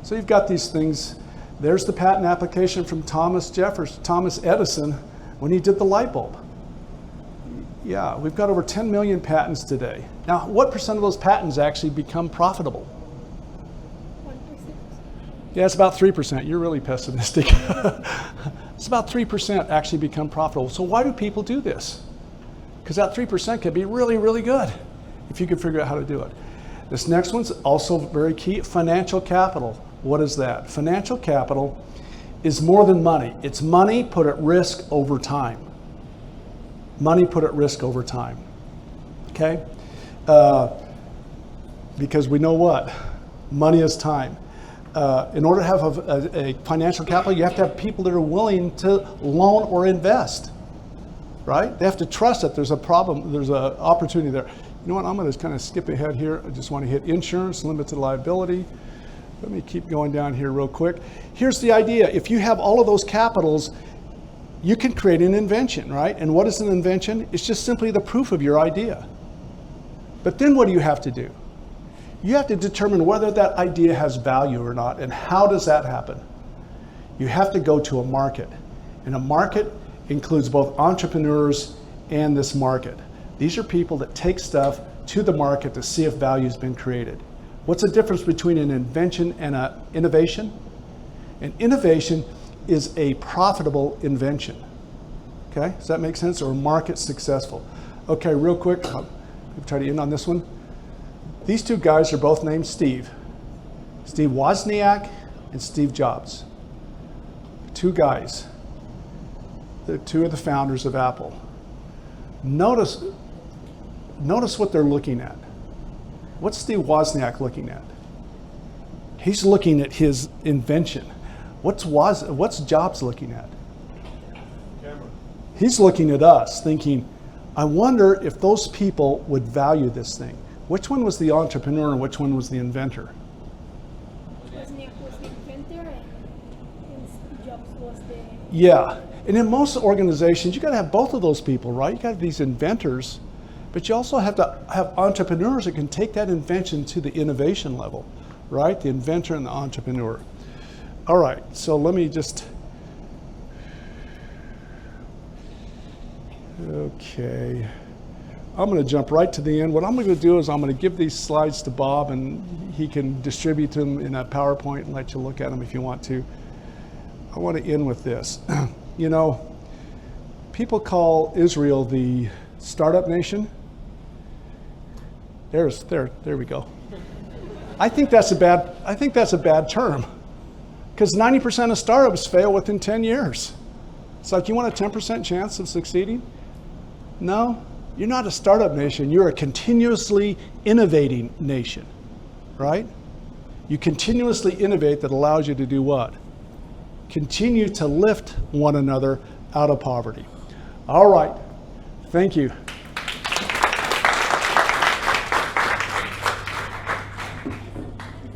So you've got these things. There's the patent application from Thomas Edison when he did the light bulb. Yeah, we've got over 10 million patents today. Now, what percent of those patents actually become profitable? 1%. Yeah, it's about 3%. You're really pessimistic. It's about 3% actually become profitable. So why do people do this? Because that 3% could be really, really good if you could figure out how to do it. This next one's also very key, financial capital. What is that? Financial capital is more than money. It's money put at risk over time. Money put at risk over time, okay? Because we know what? Money is time. In order to have a financial capital, you have to have people that are willing to loan or invest, right? They have to trust that there's a problem, there's an opportunity there. You know what, I'm gonna kind of skip ahead here. I just want to hit insurance, limited liability. Let me keep going down here real quick. Here's the idea. If you have all of those capitals, you can create an invention, right? And what is an invention? It's just simply the proof of your idea. But then what do you have to do? You have to determine whether that idea has value or not, and how does that happen? You have to go to a market, and a market includes both entrepreneurs and this market. These are people that take stuff to the market to see if value has been created. What's the difference between an invention and an innovation? An innovation is a profitable invention. Okay, does that make sense? Or market successful. Okay, real quick, I'll try to end on this one. These two guys are both named Steve. Steve Wozniak and Steve Jobs. Two guys. They're two of the founders of Apple. Notice what they're looking at. What's Steve Wozniak looking at? He's looking at his invention. What's Jobs looking at? Camera. He's looking at us thinking, I wonder if those people would value this thing. Which one was the entrepreneur and which one was the inventor? Wozniak was the inventor and Yeah, and in most organizations, you got to have both of those people, right? You got to have these inventors, but you also have to have entrepreneurs that can take that invention to the innovation level, right? The inventor and the entrepreneur. All right, so let me just, okay. I'm going to jump right to the end. What I'm going to do is I'm going to give these slides to Bob, and he can distribute them in a PowerPoint and let you look at them if you want to. I want to end with this. You know, people call Israel the startup nation. There we go. I think that's a bad term, because 90% of startups fail within 10 years. It's like, you want a 10% chance of succeeding? No, you're not a startup nation. You're a continuously innovating nation, right? You continuously innovate that allows you to do what? Continue to lift one another out of poverty. All right, thank you.